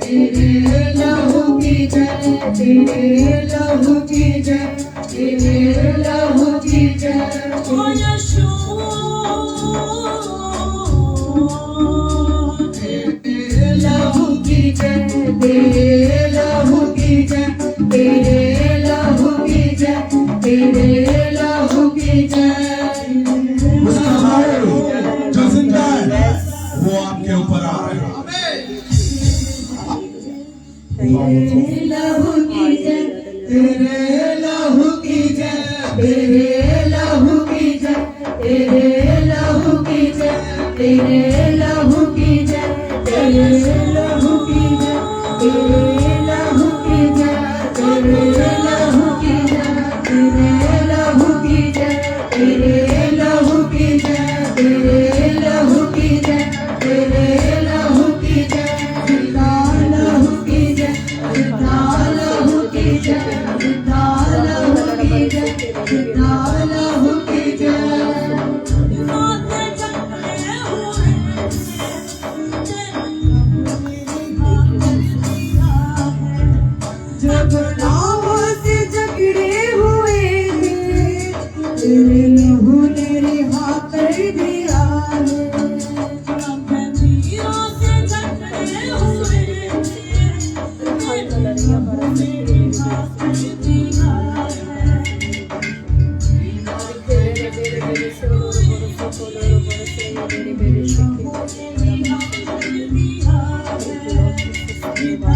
तेरे लहू की जय, तेरे लहू की जय, तेरे लहू की जय। ओ यीशु तेरे लहू की जय, तेरे लहू की जय, तेरे लहू की जय, तेरे लहू की जय। उसका हाथ जो जिंदा है वो आपके ऊपर आ रहा है। तेरे लहू की जय, तेरे लहू की जय, तेरे लहू की जय, तेरे लहू की जय, तेरे लहू की जय, तेरे लहू की जय, तेरे लहू की जय, तेरे लहू की जय, तेरे लहू की जय, तेरे लहू की जय, तेरे लहू की जय, तेरे लहू की जय, जिंदा लहू की जय, जिंदा लहू की जय, जिंदा लहू की जय, जिंदा लहू की जय। जब नावों से जकड़े हुए थे, तेरे लहू ने रिहा कर दिया है। जिंदा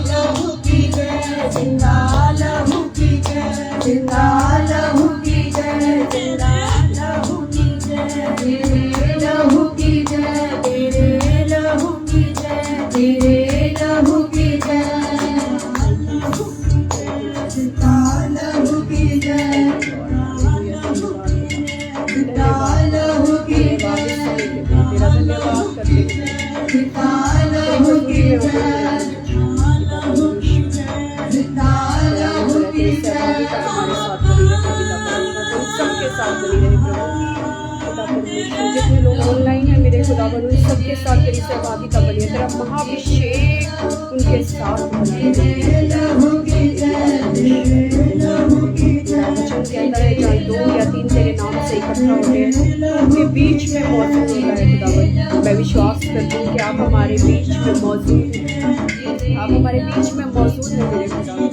लहू की जय, जिंदा लहू की जय, जिंदा लहू की जय, तेरे लहू की जय, तेरे लहू की जय, तेरे लहू की जय, जिंदा लहू की जय, जिंदा लहू की जय, जिंदा लहू की जय। सबके साथ बनी रहे प्रभु खुदा परमेश्वर। जितने लोग ऑनलाइन है मेरे खुदावन उन सबके साथ तेरी सहभागिता बनी है, तेरा महाभिषेक उनके साथ बना है। वचन कहता है जहाँ 2 या 3 तेरे नाम से इकट्ठा होते हैं उनके बीच में मौजूद होता है खुदावन। मैं विश्वास करती हूँ कि आप हमारे बीच में मौजूद हैं, आप हमारे बीच में मौजूद हैं मेरे खुदावन।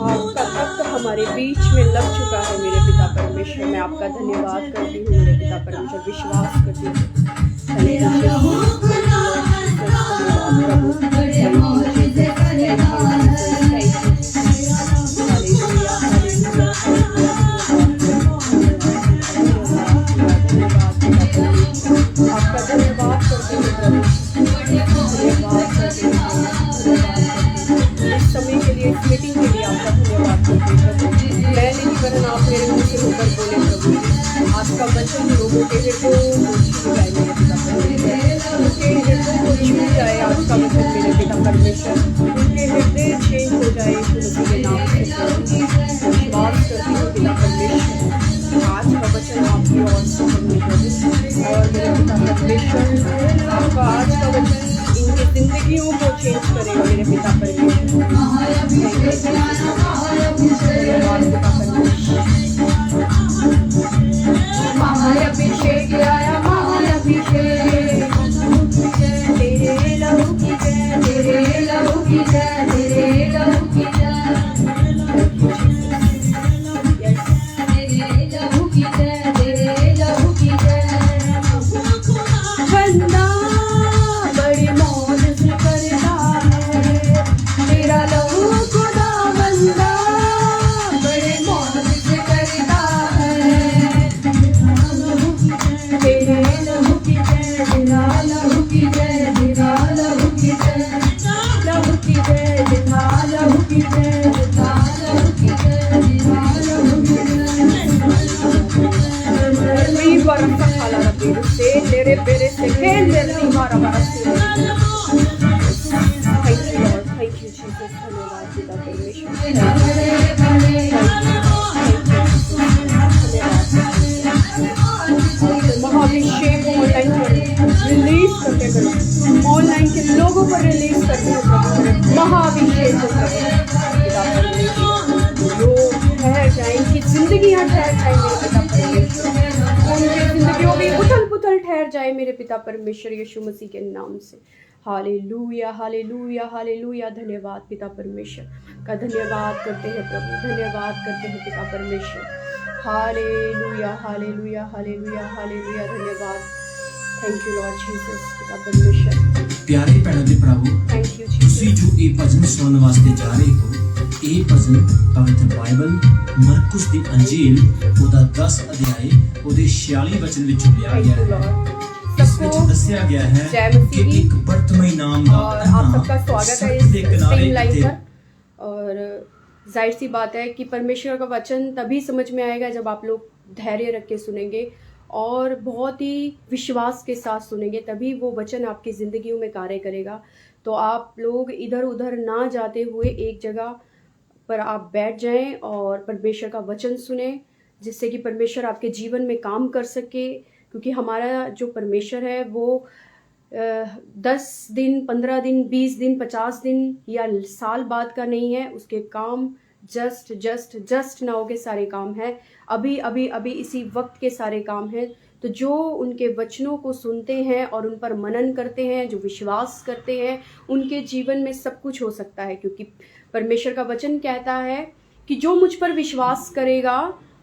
आपका रक्त हमारे बीच में लग चुका है मेरे पिता परमेश्वर। मैं आपका धन्यवाद करती हूँ मेरे पिता परमेश्वर, विश्वास करती हूँ। आपका धन्यवाद करती हूँ प्रभु, धन्यवाद करती हूँ इस समय के लिए, इस मीटिंग के लिए आपका धन्यवाद करती हूँ प्रभु। मैं नहीं वरन आप मेरे मुँह से होकर बोले प्रभु। आज का वचन लोगों के हृदयों को छू जाए मेरे पिता परमेश्वर, उनके हृदयों को छू जाए आज का वचन मेरे पिता परमेश्वर, उनके हृदय चेंज हो जाए यीशु मसीह के नाम से प्रभु। विश्वास करती हूँ पिता परमेश्वर आज का वचन आपकी ओर से होने प्रभु, और मेरे पिता परमेश्वर आपका आज का वचन इनकी जिंदगियों को चेंज करेगा मेरे पिता परमेश्वर। महाअभिषेक आया, महाअभिषेक, तेरे लहू की जय, तेरे लहू की जय, तेरे लहू की जय, तेरे लहू की जय, तेरे लहू की जय। बंदा बड़ी मौज से करता है, तेरा लहू खुदा बंदा बड़े मौज से करता है। तेरे लहू की जय, तेरा लहू की जय, तेरा लहू की जय, लहू की जय, तेरा लहू की जय, तेरा लहू की जय, तेरा लहू की जय। बरसा खाला रखी से तेरे पेरे से खेल नहीं मारा मारा। Thank you Lord, thank you Jesus, धन्यवाद पिता परमेश्वर। महाअभिषेक रिलीज रिलीज करते प्रभु, ऑनलाइन के लोगों पर रिलीज करते हैं प्रभु, महाअभिषेक हो प्रभु, लोग ठहर जाए, इनकी जिंदगियां ठहर जाए मेरे पिता परमेश्वर, उनकी जिंदगियों में उथल पुथल ठहर जाए मेरे पिता परमेश्वर, यीशु मसीह के नाम से। Hallelujah hallelujah hallelujah. धन्यवाद पिता परमेश्वर का, धन्यवाद करते हैं प्रभु, धन्यवाद करते हैं पिता परमेश्वर। Hallelujah hallelujah hallelujah hallelujah. धन्यवाद। थैंक यू लॉर्ड जीसस पिता परमेश्वर। प्यारे भैनों ते भरावो, थैंक यू ਤੁਸੀਂ जीसस। ਜੋ ਇਹ ਭਜਨ ਸੁਣਨ ਵਾਸਤੇ ਜਾ ਰਹੇ ਹੋ, ਇਹ ਭਜਨ ਪਵਿੱਤਰ ਬਾਈਬਲ ਮਰਕੁਸ ਦੀ ਅੰਜੀਲ ਉਹਦਾ 10 ਅਧਿਆਏ ਉਹਦੇ 46 ਵਚਨ ਵਿੱਚੋਂ ਲਿਆ थैंक ਗਿਆ यू ਹੈ। लॉर्ड। ਇਸ ਵਿੱਚ सबको ਦੱਸਿਆ ਗਿਆ ਹੈ जय ਕਿ मसीह की। ਇੱਕ ਬਰਤਮਈ ਨਾਮ ਦਾ और आप सबका स्वागत है सड़क इस ਦੇ किनारे स्ट्रीम लाइन थे। पर। और जाहिर सी बात है कि परमेश्वर का वचन तभी समझ में आएगा जब आप लोग धैर्य रख के सुनेंगे और बहुत ही विश्वास के साथ सुनेंगे, तभी वो वचन आपकी ज़िंदगियों में कार्य करेगा। तो आप लोग इधर उधर ना जाते हुए एक जगह पर आप बैठ जाएं और परमेश्वर का वचन सुने, जिससे कि परमेश्वर आपके जीवन में काम कर सके। क्योंकि हमारा जो परमेश्वर है वो 10 दिन 15 दिन 20 दिन 50 दिन या साल बाद का नहीं है। उसके काम जस्ट नाउ के सारे काम हैं, अभी अभी अभी इसी वक्त के सारे काम हैं। तो जो उनके वचनों को सुनते हैं और उन पर मनन करते हैं, जो विश्वास करते हैं, उनके जीवन में सब कुछ हो सकता है। क्योंकि परमेश्वर का वचन कहता है कि जो मुझ पर विश्वास करेगा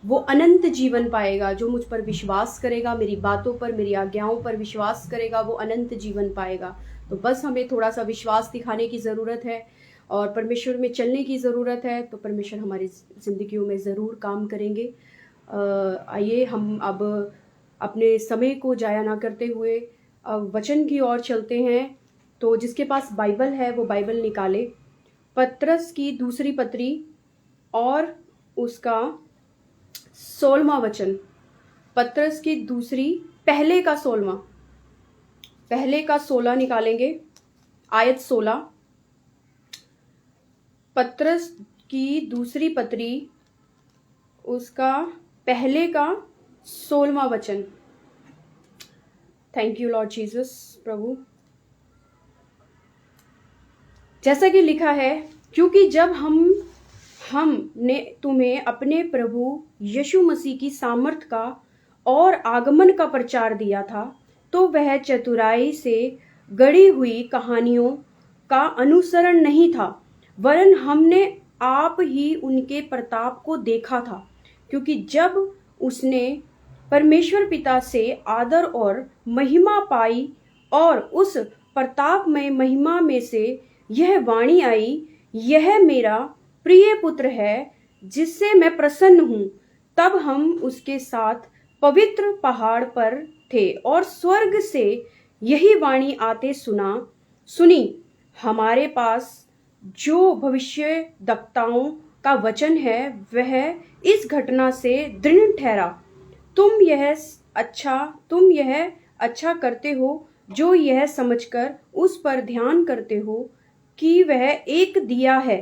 वो अनंत जीवन पाएगा। जो मुझ पर विश्वास करेगा, मेरी बातों पर, मेरी आज्ञाओं पर विश्वास करेगा, वो अनंत जीवन पाएगा। तो बस हमें थोड़ा सा विश्वास दिखाने की ज़रूरत है और परमेश्वर में चलने की ज़रूरत है, तो परमेश्वर हमारी ज़िंदगियों में ज़रूर काम करेंगे। आइए हम अब अपने समय को जाया ना करते हुए अब वचन की ओर चलते हैं। तो जिसके पास बाइबल है वो बाइबल निकाले, पतरस की दूसरी पत्री और उसका 16वां वचन। पतरस की दूसरी, पहले का 16 निकालेंगे, आयत 16। पतरस की दूसरी पत्री उसका पहले का 16वां वचन। थैंक यू लॉर्ड जीसस प्रभु। जैसा कि लिखा है, क्योंकि जब हमने तुम्हें अपने प्रभु यीशु मसीह की सामर्थ का और आगमन का प्रचार दिया था, तो वह चतुराई से गढ़ी हुई कहानियों का अनुसरण नहीं था, वरन हमने आप ही उनके प्रताप को देखा था। क्योंकि जब उसने परमेश्वर पिता से आदर और महिमा पाई और उस प्रतापमय महिमा में से यह वाणी आई, यह मेरा प्रिय पुत्र है जिससे मैं प्रसन्न हूँ। तब हम उसके साथ पवित्र पहाड़ पर थे और स्वर्ग से यही वाणी आते सुनी, हमारे पास जो भविष्यद्वक्ताओं का वचन है वह इस घटना से दृढ़ ठहरा। तुम यह अच्छा करते हो जो यह समझकर उस पर ध्यान करते हो कि वह एक दिया है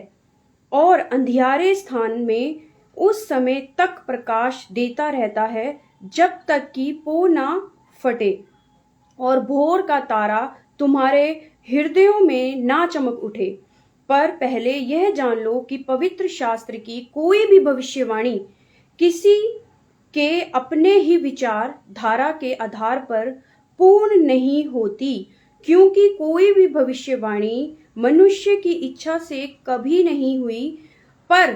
और अंधियारे स्थान में उस समय तक प्रकाश देता रहता है जब तक कि पो ना फटे और भोर का तारा तुम्हारे हृदयों में ना चमक उठे। पर पहले यह जान लो कि पवित्र शास्त्र की कोई भी भविष्यवाणी किसी के अपने ही विचार धारा के आधार पर पूर्ण नहीं होती, क्योंकि कोई भी भविष्यवाणी मनुष्य की इच्छा से कभी नहीं हुई, पर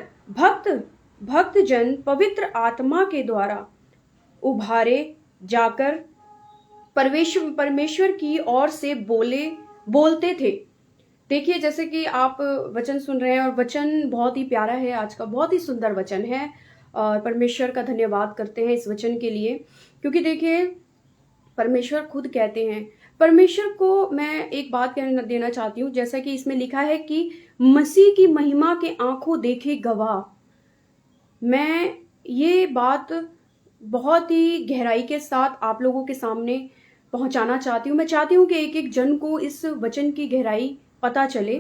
भक्तजन पवित्र आत्मा के द्वारा उभारे जाकर परमेश्वर की ओर से बोलते थे। देखिए, जैसे कि आप वचन सुन रहे हैं और वचन बहुत ही प्यारा है, आज का बहुत ही सुंदर वचन है और परमेश्वर का धन्यवाद करते हैं इस वचन के लिए। क्योंकि देखिए, परमेश्वर खुद कहते हैं, परमेश्वर को मैं एक बात कहना देना चाहती हूँ, जैसा कि इसमें लिखा है कि मसीह की महिमा के आंखों देखे गवाह। मैं ये बात बहुत ही गहराई के साथ आप लोगों के सामने पहुंचाना चाहती हूँ। मैं चाहती हूँ कि एक एक जन को इस वचन की गहराई पता चले,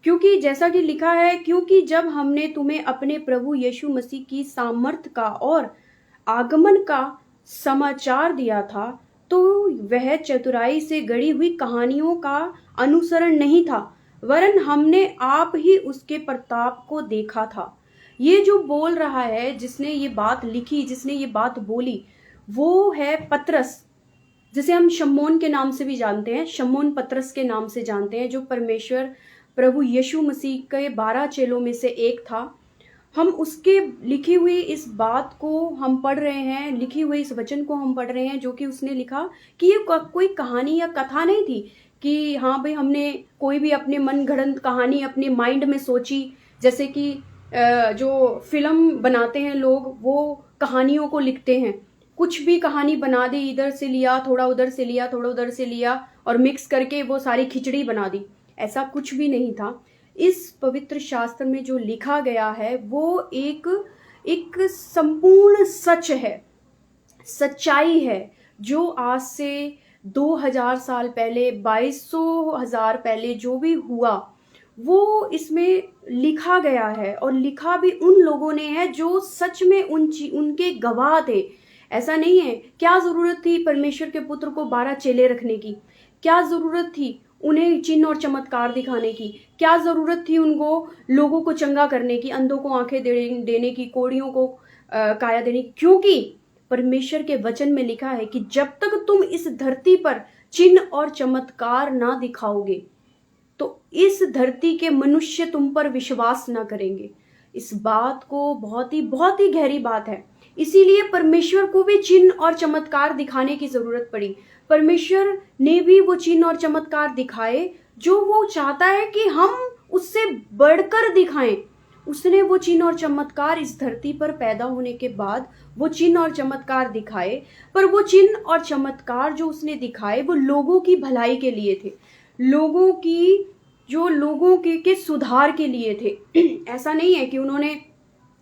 क्योंकि जैसा कि लिखा है, क्योंकि जब हमने तुम्हें अपने प्रभु यीशु मसीह की सामर्थ का और आगमन का समाचार दिया था, तो वह चतुराई से गढ़ी हुई कहानियों का अनुसरण नहीं था, वरन हमने आप ही उसके प्रताप को देखा था। ये जो बोल रहा है, जिसने ये बात लिखी, जिसने ये बात बोली, वो है पतरस, जिसे हम शमौन के नाम से भी जानते हैं, शमौन पतरस के नाम से जानते हैं, जो परमेश्वर प्रभु यीशु मसीह के 12 चेलों में से एक था। हम उसके लिखी हुई इस बात को हम पढ़ रहे हैं, लिखी हुई इस वचन को हम पढ़ रहे हैं, जो कि उसने लिखा कि ये कोई कहानी या कथा नहीं थी कि हाँ भाई हमने कोई भी अपने मन गढ़ंत कहानी अपने माइंड में सोची, जैसे कि जो फिल्म बनाते हैं लोग, वो कहानियों को लिखते हैं, कुछ भी कहानी बना दी, इधर से लिया थोड़ा, उधर से लिया थोड़ा, उधर से लिया और मिक्स करके वो सारी खिचड़ी बना दी। ऐसा कुछ भी नहीं था। इस पवित्र शास्त्र में जो लिखा गया है वो एक संपूर्ण सच है, सच्चाई है, जो आज से 2000 साल पहले, 2200 पहले जो भी हुआ वो इसमें लिखा गया है, और लिखा भी उन लोगों ने है जो सच में उनके गवाह थे। ऐसा नहीं है, क्या जरूरत थी परमेश्वर के पुत्र को 12 चेले रखने की? क्या जरूरत थी उन्हें चिन्ह और चमत्कार दिखाने की? क्या जरूरत थी उनको लोगों को चंगा करने की, अंधों को आंखें देने की, कोढ़ियों को काया देने की? क्योंकि परमेश्वर के वचन में लिखा है कि जब तक तुम इस धरती पर चिन्ह और चमत्कार ना दिखाओगे तो इस धरती के मनुष्य तुम पर विश्वास ना करेंगे। इस बात को बहुत ही गहरी बात है। इसीलिए परमेश्वर को भी चिन्ह और चमत्कार दिखाने की जरूरत पड़ी। परमेश्वर ने भी वो चिन्ह और चमत्कार दिखाए जो वो चाहता है कि हम उससे बढ़कर दिखाएं। उसने वो चिन्ह और चमत्कार इस धरती पर पैदा होने के बाद वो चिन्ह और चमत्कार दिखाए, पर वो चिन्ह और चमत्कार जो उसने दिखाए वो लोगों की भलाई के लिए थे, लोगों के सुधार के लिए थे। ऐसा नहीं है कि उन्होंने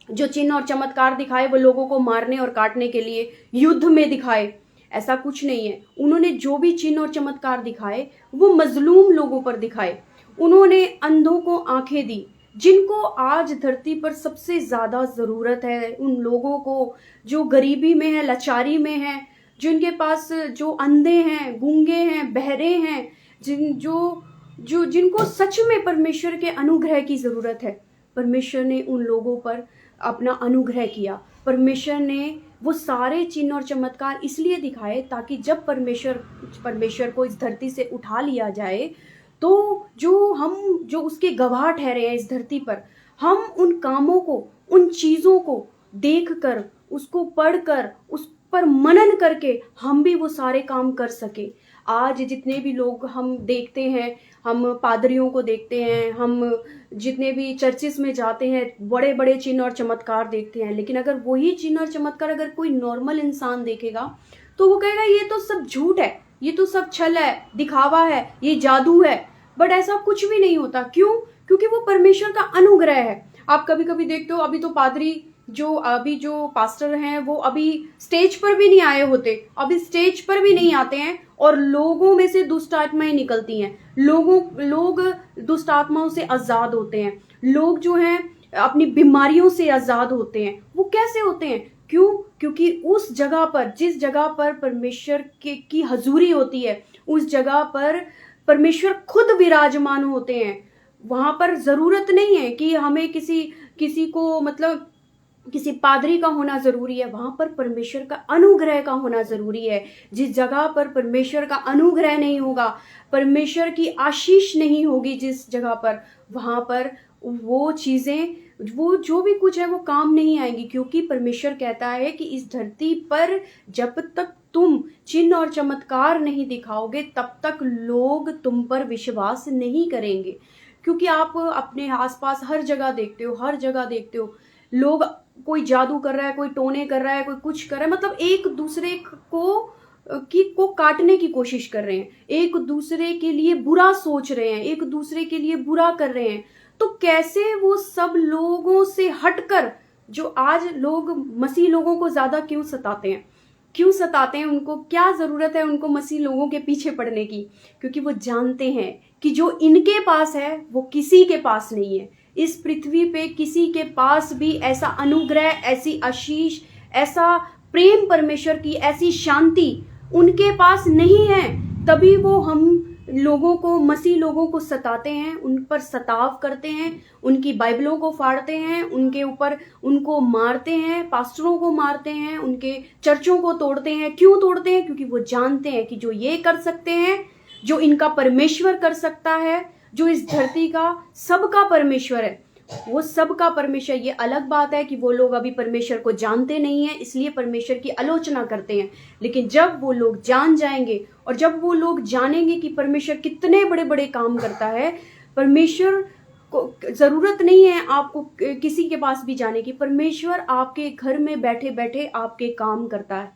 जो चिन्ह और चमत्कार दिखाए वो लोगों को मारने और काटने के लिए, युद्ध में दिखाए, ऐसा कुछ नहीं है। उन्होंने जो भी चिन्ह और चमत्कार दिखाए वो मजलूम लोगों पर दिखाए। उन्होंने अंधों को आंखें दी, जिनको आज धरती पर सबसे ज्यादा जरूरत है, उन लोगों को जो गरीबी में है, लाचारी में है, जिनके पास जो अंधे हैं, गूंगे हैं, बहरे हैं, जिनको सच में परमेश्वर के अनुग्रह की जरूरत है। परमेश्वर ने उन लोगों पर अपना अनुग्रह किया। परमेश्वर ने वो सारे चिन्ह और चमत्कार इसलिए दिखाए ताकि जब परमेश्वर को इस धरती से उठा लिया जाए तो जो उसके गवाह ठहरे हैं इस धरती पर, हम उन कामों को, उन चीजों को देखकर, उसको पढ़कर, उस पर मनन करके हम भी वो सारे काम कर सके। आज जितने भी लोग हम देखते हैं, हम पादरियों को देखते हैं, हम जितने भी चर्चिस में जाते हैं, बड़े बड़े चिन्ह और चमत्कार देखते हैं, लेकिन अगर वही चिन्ह और चमत्कार अगर कोई नॉर्मल इंसान देखेगा तो वो कहेगा ये तो सब झूठ है, ये तो सब छल है, दिखावा है, ये जादू है। बट ऐसा कुछ भी नहीं होता। क्यों? क्योंकि वो परमेश्वर का अनुग्रह है। आप कभी कभी देखते हो, अभी तो पादरी जो पास्टर हैं वो अभी स्टेज पर भी नहीं आए होते, अभी स्टेज पर भी नहीं आते हैं, और लोगों में से दुष्ट आत्माएं निकलती हैं, लोग दुष्ट आत्माओं से आजाद होते हैं, लोग जो हैं अपनी बीमारियों से आजाद होते हैं। वो कैसे होते हैं? क्यों? क्योंकि उस जगह पर, जिस जगह पर परमेश्वर की हजूरी होती है, उस जगह पर परमेश्वर खुद विराजमान होते हैं। वहां पर जरूरत नहीं है कि हमें किसी को मतलब किसी पादरी का होना जरूरी है, वहां पर परमेश्वर का अनुग्रह का होना जरूरी है। जिस जगह पर परमेश्वर का अनुग्रह नहीं होगा, परमेश्वर की आशीष नहीं होगी, जिस जगह पर, वहां पर वो चीजें, वो जो भी कुछ है वो काम नहीं आएंगी। क्योंकि परमेश्वर कहता है कि इस धरती पर जब तक तुम चिन्ह और चमत्कार नहीं दिखाओगे तब तक लोग तुम पर विश्वास नहीं करेंगे। क्योंकि आप अपने आसपास हर जगह देखते हो लोग, कोई जादू कर रहा है, कोई टोने कर रहा है, कोई कुछ कर रहा है, मतलब एक दूसरे को काटने की कोशिश कर रहे हैं, एक दूसरे के लिए बुरा सोच रहे हैं, एक दूसरे के लिए बुरा कर रहे हैं। तो कैसे वो सब लोगों से हटकर, जो आज लोग मसीह लोगों को ज्यादा क्यों सताते हैं, उनको क्या जरूरत है उनको मसीह लोगों के पीछे पड़ने की? क्योंकि वो जानते हैं कि जो इनके पास है वो किसी के पास नहीं है। इस पृथ्वी पे किसी के पास भी ऐसा अनुग्रह, ऐसी आशीष, ऐसा प्रेम, परमेश्वर की ऐसी शांति उनके पास नहीं है, तभी वो हम लोगों को, मसीह लोगों को सताते हैं, उन पर सताव करते हैं, उनकी बाइबलों को फाड़ते हैं, उनके ऊपर उनको मारते हैं, पास्टरों को मारते हैं, उनके चर्चों को तोड़ते हैं। क्यों तोड़ते हैं? क्योंकि वो जानते हैं कि जो ये कर सकते हैं, जो इनका परमेश्वर कर सकता है, जो इस धरती का सबका परमेश्वर है, वो सबका परमेश्वर। ये अलग बात है कि वो लोग अभी परमेश्वर को जानते नहीं हैं, इसलिए परमेश्वर की आलोचना करते हैं। लेकिन जब वो लोग जान जाएंगे और जब वो लोग जानेंगे कि परमेश्वर कितने बड़े बड़े काम करता है, परमेश्वर को जरूरत नहीं है आपको किसी के पास भी जाने की। परमेश्वर आपके घर में बैठे बैठे आपके काम करता है।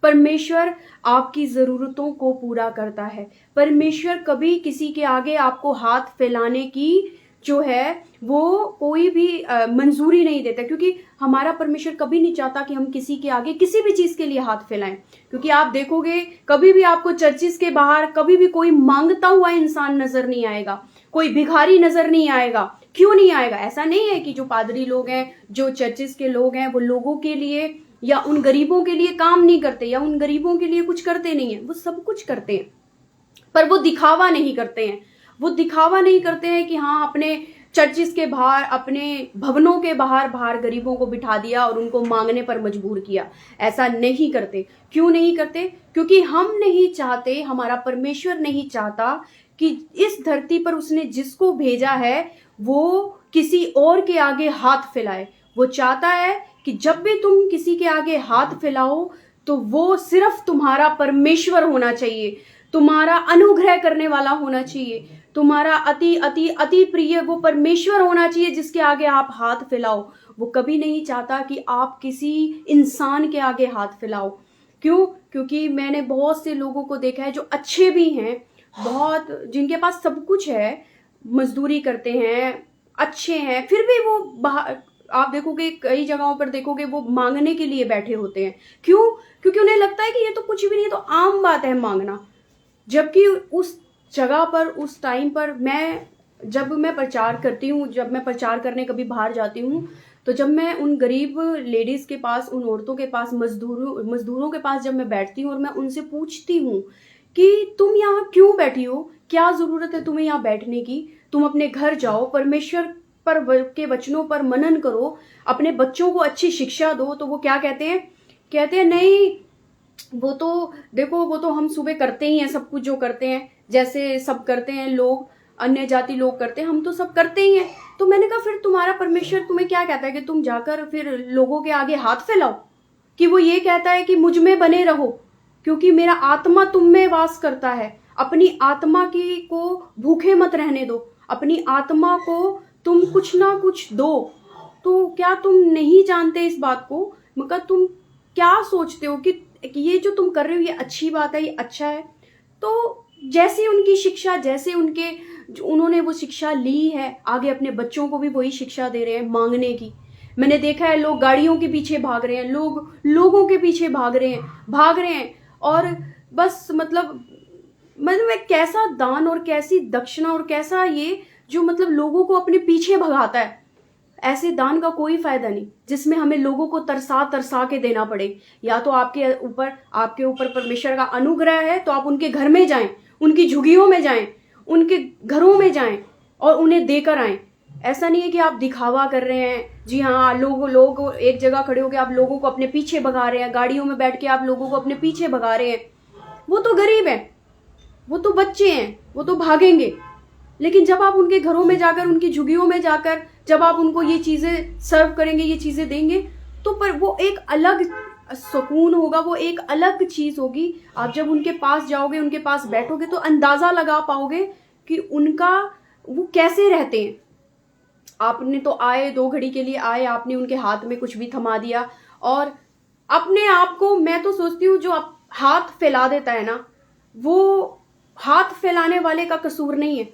परमेश्वर आपकी ज़रूरतों को पूरा करता है। परमेश्वर कभी किसी के आगे आपको हाथ फैलाने की जो है वो कोई भी मंजूरी नहीं देता, क्योंकि हमारा परमेश्वर कभी नहीं चाहता कि हम किसी के आगे किसी भी चीज़ के लिए हाथ फैलाएं। क्योंकि आप देखोगे कभी भी आपको चर्चिस के बाहर कभी भी कोई मांगता हुआ इंसान नजर नहीं आएगा, कोई भिखारी नजर नहीं आएगा। क्यों नहीं आएगा? ऐसा नहीं है कि जो पादरी लोग हैं, जो चर्चिस के लोग हैं, वो लोगों के लिए या उन गरीबों के लिए काम नहीं करते या उन गरीबों के लिए कुछ करते नहीं है। वो सब कुछ करते हैं, पर वो दिखावा नहीं करते हैं। वो दिखावा नहीं करते हैं कि हाँ अपने चर्चिस के बाहर, अपने भवनों के बाहर गरीबों को बिठा दिया और उनको मांगने पर मजबूर किया। ऐसा नहीं करते। क्यों नहीं करते? क्योंकि हम नहीं चाहते, हमारा परमेश्वर नहीं चाहता कि इस धरती पर उसने जिसको भेजा है वो किसी और के आगे हाथ फैलाए। वो चाहता है कि जब भी तुम किसी के आगे हाथ फैलाओ तो वो सिर्फ तुम्हारा परमेश्वर होना चाहिए, तुम्हारा अनुग्रह करने वाला होना चाहिए, तुम्हारा अति अति अति प्रिय वो परमेश्वर होना चाहिए जिसके आगे आप हाथ फैलाओ। वो कभी नहीं चाहता कि आप किसी इंसान के आगे हाथ फैलाओ। क्यों? क्योंकि मैंने बहुत से लोगों को देखा है जो अच्छे भी हैं, बहुत जिनके पास सब कुछ है, मजदूरी करते हैं, अच्छे हैं, फिर भी वो बाहर आप देखोगे कई जगहों पर देखोगे वो मांगने के लिए बैठे होते हैं। क्यों? क्योंकि उन्हें लगता है कि ये तो कुछ भी नहीं, ये तो आम बात है मांगना। जबकि उस जगह पर, उस टाइम पर जब मैं प्रचार करती हूँ, जब मैं प्रचार करने कभी बाहर जाती हूँ, तो जब मैं उन गरीब लेडीज़ के पास, उन औरतों के पास, मजदूरों के पास जब मैं बैठती हूँ और मैं उनसे पूछती हूँ कि तुम यहाँ क्यों बैठी हो, क्या ज़रूरत है तुम्हें यहाँ बैठने की, तुम अपने घर जाओ, परमेश्वर के वचनों पर मनन करो, अपने बच्चों को अच्छी शिक्षा दो। तो वो क्या कहते हैं? कहते हैं नहीं, वो तो देखो, वो तो हम सुबह करते ही हैं, सब कुछ जो करते हैं, जैसे सब करते हैं लोग, अन्य जाति लोग करते हैं, हम तो सब करते ही हैं। तो मैंने कहा फिर तुम्हारा परमेश्वर तुम्हें क्या कहता है कि तुम जाकर फिर लोगों के आगे हाथ फैलाओ? कि वो ये कहता है कि मुझ में बने रहो क्योंकि मेरा आत्मा तुम में वास करता है। अपनी आत्मा को भूखे मत रहने दो, अपनी आत्मा को तुम कुछ ना कुछ दो। तो क्या तुम नहीं जानते इस बात को? मगर तुम क्या सोचते हो कि ये जो तुम कर रहे हो ये अच्छी बात है, ये अच्छा है? तो जैसे उनकी शिक्षा, जैसे उन्होंने वो शिक्षा ली है, आगे अपने बच्चों को भी वही शिक्षा दे रहे हैं मांगने की। मैंने देखा है लोग गाड़ियों के पीछे भाग रहे हैं, लोग लोगों के पीछे भाग रहे हैं और बस मतलब कैसा दान और कैसी दक्षिणा और कैसा ये जो मतलब लोगों को अपने पीछे भगाता है। ऐसे दान का कोई फायदा नहीं जिसमें हमें लोगों को तरसा के देना पड़े। या तो आपके ऊपर परमेश्वर का अनुग्रह है तो आप उनके घर में जाएं, उनकी झुग्गियों में जाएं, उनके घरों में जाएं और उन्हें देकर आएं। ऐसा नहीं है कि आप दिखावा कर रहे हैं। जी हाँ, लोग एक जगह खड़े होकर आप लोगों को अपने पीछे भगा रहे हैं, गाड़ियों में बैठ के आप लोगों को अपने पीछे भगा रहे हैं। वो तो गरीब हैं, वो तो बच्चे हैं, वो तो भागेंगे। लेकिन जब आप उनके घरों में जाकर, उनकी झुग्गियों में जाकर जब आप उनको ये चीज़ें सर्व करेंगे, ये चीज़ें देंगे, तो पर वो एक अलग सुकून होगा, वो एक अलग चीज़ होगी। आप जब उनके पास जाओगे, उनके पास बैठोगे तो अंदाज़ा लगा पाओगे कि वो कैसे रहते हैं। आपने तो आए, 2 घड़ी के लिए आए, आपने उनके हाथ में कुछ भी थमा दिया और अपने आप को, मैं तो सोचती हूँ जो हाथ फैला देता है ना, वो हाथ फैलाने वाले का कसूर नहीं है,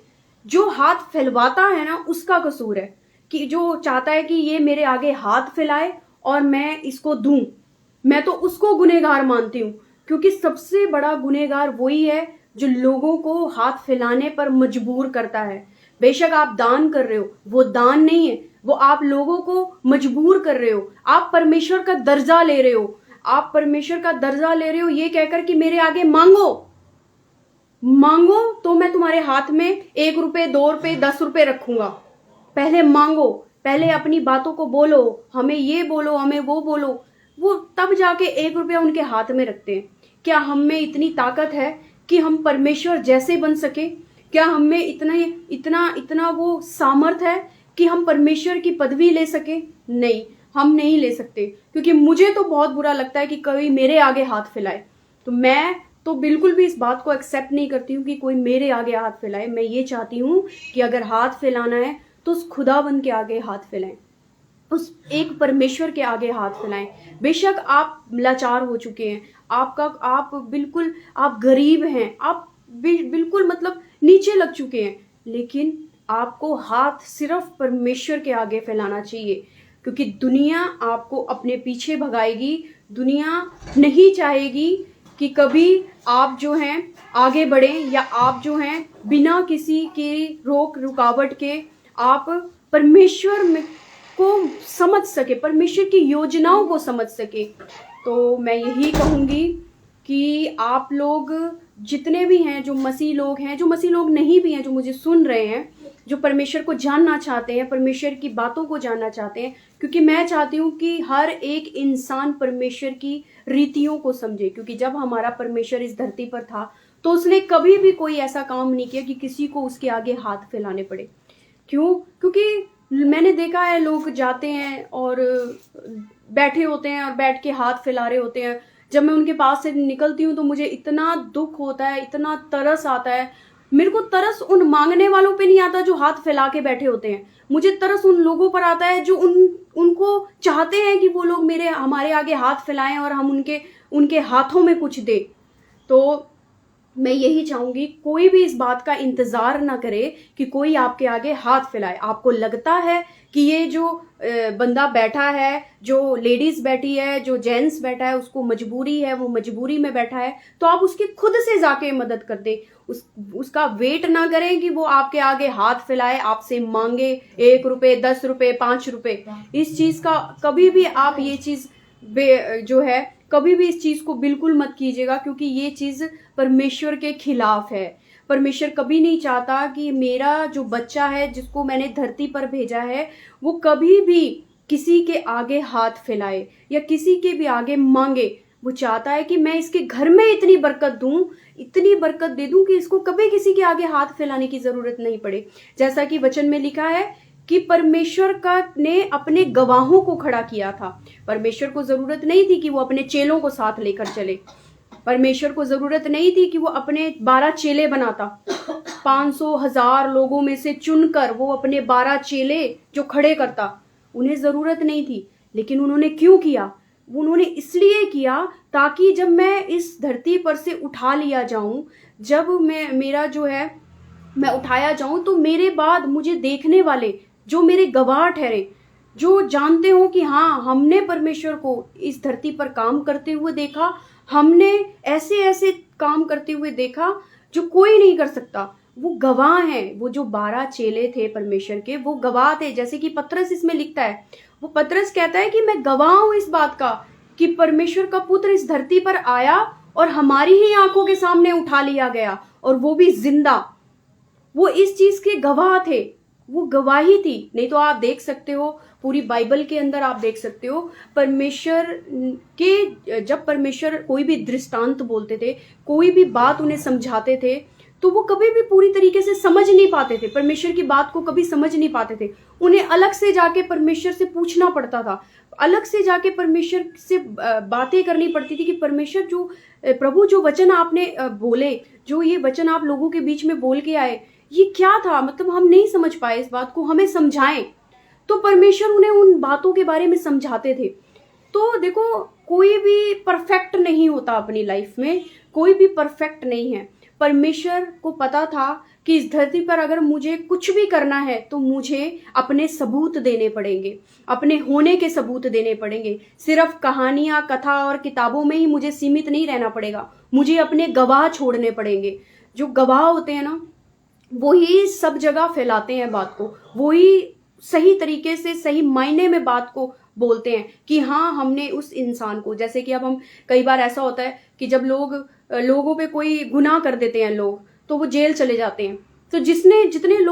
जो हाथ फैलवाता है ना उसका कसूर है। कि जो चाहता है कि ये मेरे आगे हाथ फैलाए और मैं इसको दूं, मैं तो उसको गुनहगार मानती हूँ। क्योंकि सबसे बड़ा गुनहगार वही है जो लोगों को हाथ फैलाने पर मजबूर करता है। बेशक आप दान कर रहे हो, वो दान नहीं है, वो आप लोगों को मजबूर कर रहे हो। आप परमेश्वर का दर्जा ले रहे हो, आप परमेश्वर का दर्जा ले रहे हो ये कहकर कि मेरे आगे मांगो तो मैं तुम्हारे हाथ में 1 रुपए 2 रुपए 10 रुपए रखूंगा। पहले मांगो, पहले अपनी बातों को बोलो, हमें ये बोलो, हमें वो बोलो, वो तब जाके 1 रुपया उनके हाथ में रखते हैं। क्या हम में इतनी ताकत है कि हम परमेश्वर जैसे बन सके? क्या हम में इतना वो सामर्थ्य है कि हम परमेश्वर की पदवी ले सके? नहीं, हम नहीं ले सकते, क्योंकि मुझे तो बहुत बुरा लगता है कि कोई मेरे आगे हाथ फैलाए। तो मैं तो बिल्कुल भी इस बात को एक्सेप्ट नहीं करती हूँ कि कोई मेरे आगे हाथ फैलाए। मैं ये चाहती हूँ कि अगर हाथ फैलाना है तो उस खुदाबंद के आगे हाथ फैलाएं, उस एक परमेश्वर के आगे हाथ फैलाएं। बेशक आप लाचार हो चुके हैं, आप बिल्कुल आप गरीब हैं, आप बिल्कुल मतलब नीचे लग चुके हैं, लेकिन आपको हाथ सिर्फ परमेश्वर के आगे फैलाना चाहिए, क्योंकि दुनिया आपको अपने पीछे भगाएगी। दुनिया नहीं चाहेगी कि कभी आप जो हैं आगे बढ़ें, या आप जो हैं बिना किसी की रोक रुकावट के आप परमेश्वर में को समझ सके, परमेश्वर की योजनाओं को समझ सके। तो मैं यही कहूँगी कि आप लोग जितने भी हैं, जो मसीह लोग हैं, जो मसीह लोग नहीं भी हैं, जो मुझे सुन रहे हैं, जो परमेश्वर को जानना चाहते हैं, परमेश्वर की बातों को जानना चाहते हैं, क्योंकि मैं चाहती हूँ कि हर एक इंसान परमेश्वर की रीतियों को समझे। क्योंकि जब हमारा परमेश्वर इस धरती पर था तो उसने कभी भी कोई ऐसा काम नहीं किया कि किसी को उसके आगे हाथ फैलाने पड़े। क्यों? क्योंकि मैंने देखा है लोग जाते हैं और बैठे होते हैं और बैठ के हाथ फैला रहे होते हैं। जब मैं उनके पास से निकलती हूँ तो मुझे इतना दुख होता है, इतना तरस आता है। मेरे को तरस उन मांगने वालों पे नहीं आता जो हाथ फैला के बैठे होते हैं। मुझे तरस उन लोगों पर आता है जो उनको चाहते हैं कि वो लोग हमारे आगे हाथ फैलाएं और हम उनके हाथों में कुछ दे। तो मैं यही चाहूंगी, कोई भी इस बात का इंतजार ना करे कि कोई आपके आगे हाथ फैलाए। आपको लगता है कि ये जो बंदा बैठा है, जो लेडीज बैठी है, जो जेंट्स बैठा है, उसको मजबूरी है, वो मजबूरी में बैठा है, तो आप उसकी खुद से जाके मदद कर दे। उसका वेट ना करें कि वो आपके आगे हाथ फैलाए, आपसे मांगे 1 रुपए 10 रुपए 5 रुपए। इस चीज का कभी भी आप ये चीज जो है कभी भी इस चीज को बिल्कुल मत कीजिएगा, क्योंकि ये चीज परमेश्वर के खिलाफ है। परमेश्वर कभी नहीं चाहता कि मेरा जो बच्चा है, जिसको मैंने धरती पर भेजा है, वो कभी भी किसी के आगे हाथ फैलाए या किसी के भी आगे मांगे। वो चाहता है कि मैं इसके घर में इतनी बरकत दूं, इतनी बरकत दे दूं कि इसको कभी किसी के आगे हाथ फैलाने की जरूरत नहीं पड़े। जैसा कि वचन में लिखा है कि परमेश्वर ने अपने गवाहों को खड़ा किया था। परमेश्वर को जरूरत नहीं थी कि वो अपने चेलों को साथ लेकर चले। परमेश्वर को जरूरत नहीं थी कि वो अपने 12 चेले बनाता। 500,000 लोगों में से चुनकर वो अपने 12 चेले जो खड़े करता, उन्हें जरूरत नहीं थी। लेकिन उन्होंने क्यों किया? उन्होंने इसलिए किया ताकि जब मैं इस धरती पर से उठा लिया जाऊं, जब मैं उठाया जाऊं, तो मेरे बाद मुझे देखने वाले जो मेरे गवाह ठहरे, जो जानते हो कि हाँ, हमने परमेश्वर को इस धरती पर काम करते हुए देखा, हमने ऐसे ऐसे काम करते हुए देखा जो कोई नहीं कर सकता, वो गवाह हैं। वो जो 12 चेले थे परमेश्वर के, वो गवाह थे। जैसे कि पतरस इसमें लिखता है, वो पतरस कहता है कि मैं गवाह हूं इस बात का कि परमेश्वर का पुत्र इस धरती पर आया और हमारी ही आंखों के सामने उठा लिया गया, और वो भी जिंदा। वो इस चीज के गवाह थे, वो गवाही थी। नहीं तो आप देख सकते हो पूरी बाइबल के अंदर, आप देख सकते हो जब परमेश्वर कोई भी दृष्टांत बोलते थे, कोई भी बात उन्हें समझाते थे, तो वो कभी भी पूरी तरीके से समझ नहीं पाते थे। परमेश्वर की बात को कभी समझ नहीं पाते थे। उन्हें अलग से जाके परमेश्वर से पूछना पड़ता था, अलग से जाके परमेश्वर से बातें करनी पड़ती थी कि परमेश्वर प्रभु जो वचन आपने बोले, जो ये वचन आप लोगों के बीच में बोल के आए, ये क्या था? मतलब हम नहीं समझ पाए इस बात को, हमें समझाएं। तो परमेश्वर उन्हें उन बातों के बारे में समझाते थे। तो देखो, कोई भी परफेक्ट नहीं होता अपनी लाइफ में, कोई भी परफेक्ट नहीं है। परमेश्वर को पता था कि इस धरती पर अगर मुझे कुछ भी करना है तो मुझे अपने सबूत देने पड़ेंगे, अपने होने के सबूत देने पड़ेंगे। सिर्फ कहानियां, कथा और किताबों में ही मुझे सीमित नहीं रहना पड़ेगा, मुझे अपने गवाह छोड़ने पड़ेंगे। जो गवाह होते हैं ना, वो ही सब जगह फैलाते हैं बात को, वो ही सही तरीके से, सही मायने में बात को बोलते हैं कि हाँ हमने उस इंसान को, जैसे कि अब हम कई बार ऐसा होता है कि जब लोगों पे कोई गुनाह कर देते हैं लोग, तो वो जेल चले जाते हैं। तो जितने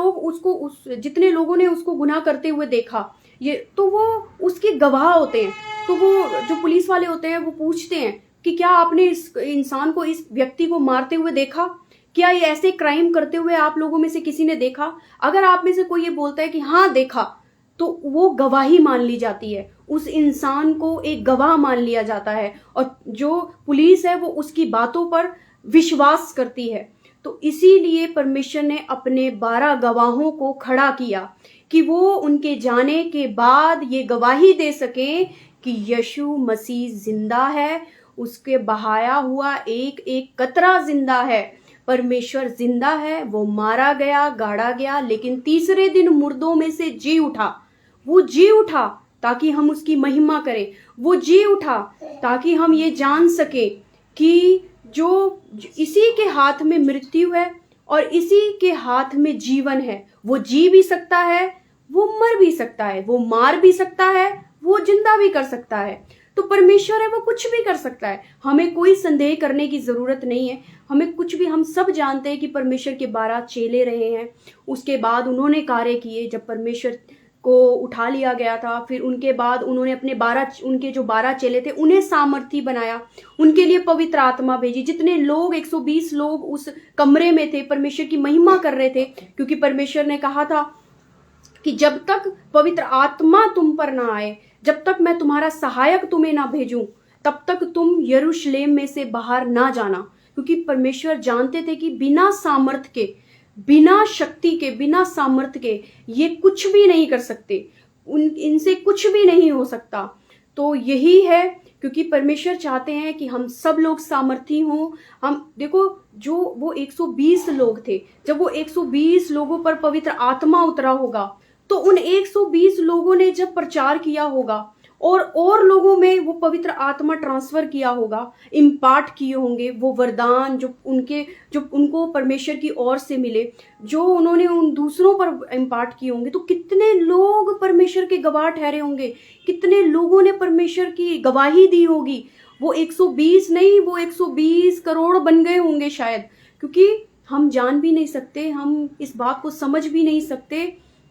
लोगों ने उसको गुनाह करते हुए देखा, ये तो वो उसके गवाह होते हैं। तो वो जो पुलिस वाले होते हैं वो पूछते हैं कि क्या आपने इस इंसान को, इस व्यक्ति को मारते हुए देखा? क्या ये ऐसे क्राइम करते हुए आप लोगों में से किसी ने देखा? अगर आप में से कोई ये बोलता है कि हाँ देखा, तो वो गवाही मान ली जाती है, उस इंसान को एक गवाह मान लिया जाता है और जो पुलिस है वो उसकी बातों पर विश्वास करती है। तो इसीलिए परमेश्वर ने अपने 12 गवाहों को खड़ा किया कि वो उनके जाने के बाद ये गवाही दे सकें कि यीशु मसीह जिंदा है, उसके बहाया हुआ एक एक कतरा जिंदा है। परमेश्वर जिंदा है, वो मारा गया, गाड़ा गया, लेकिन तीसरे दिन मुर्दों में से जी उठा। वो जी उठा ताकि हम उसकी महिमा करें। वो जी उठा ताकि हम ये जान सके कि जो इसी के हाथ में मृत्यु है और इसी के हाथ में जीवन है। वो जी भी सकता है, वो मर भी सकता है, वो मार भी सकता है, वो जिंदा भी कर सकता है। तो परमेश्वर है, वो कुछ भी कर सकता है। हमें कोई संदेह करने की जरूरत नहीं है। हमें कुछ भी, हम सब जानते हैं कि परमेश्वर के 12 चेले रहे हैं, उसके बाद उन्होंने कार्य किए। जब परमेश्वर को उठा लिया गया था, फिर उनके बाद उन्होंने उनके जो 12 चेले थे उन्हें सामर्थी बनाया, उनके लिए पवित्र आत्मा भेजी। जितने लोग 120 लोग उस कमरे में थे, परमेश्वर की महिमा कर रहे थे, क्योंकि परमेश्वर ने कहा था कि जब तक पवित्र आत्मा तुम पर ना आए, जब तक मैं तुम्हारा सहायक तुम्हें ना भेजूं, तब तक तुम यरूशलेम में से बाहर ना जाना। क्योंकि परमेश्वर जानते थे कि बिना सामर्थ के, बिना शक्ति के, बिना सामर्थ के ये कुछ भी नहीं कर सकते, इनसे कुछ भी नहीं हो सकता। तो यही है, क्योंकि परमेश्वर चाहते हैं कि हम सब लोग सामर्थी हों। हम देखो, जो वो 120 लोग थे, जब वो 120 लोगों पर पवित्र आत्मा उतरा होगा, तो उन 120 लोगों ने जब प्रचार किया होगा और लोगों में वो पवित्र आत्मा ट्रांसफर किया होगा, इम्पार्ट किए होंगे वो वरदान जो उनको परमेश्वर की ओर से मिले, जो उन्होंने उन दूसरों पर इम्पार्ट किए होंगे, तो कितने लोग परमेश्वर के गवाह ठहरे होंगे, कितने लोगों ने परमेश्वर की गवाही दी होगी। वो 120 नहीं, वो 120 करोड़ बन गए होंगे शायद। क्योंकि हम जान भी नहीं सकते, हम इस बात को समझ भी नहीं सकते,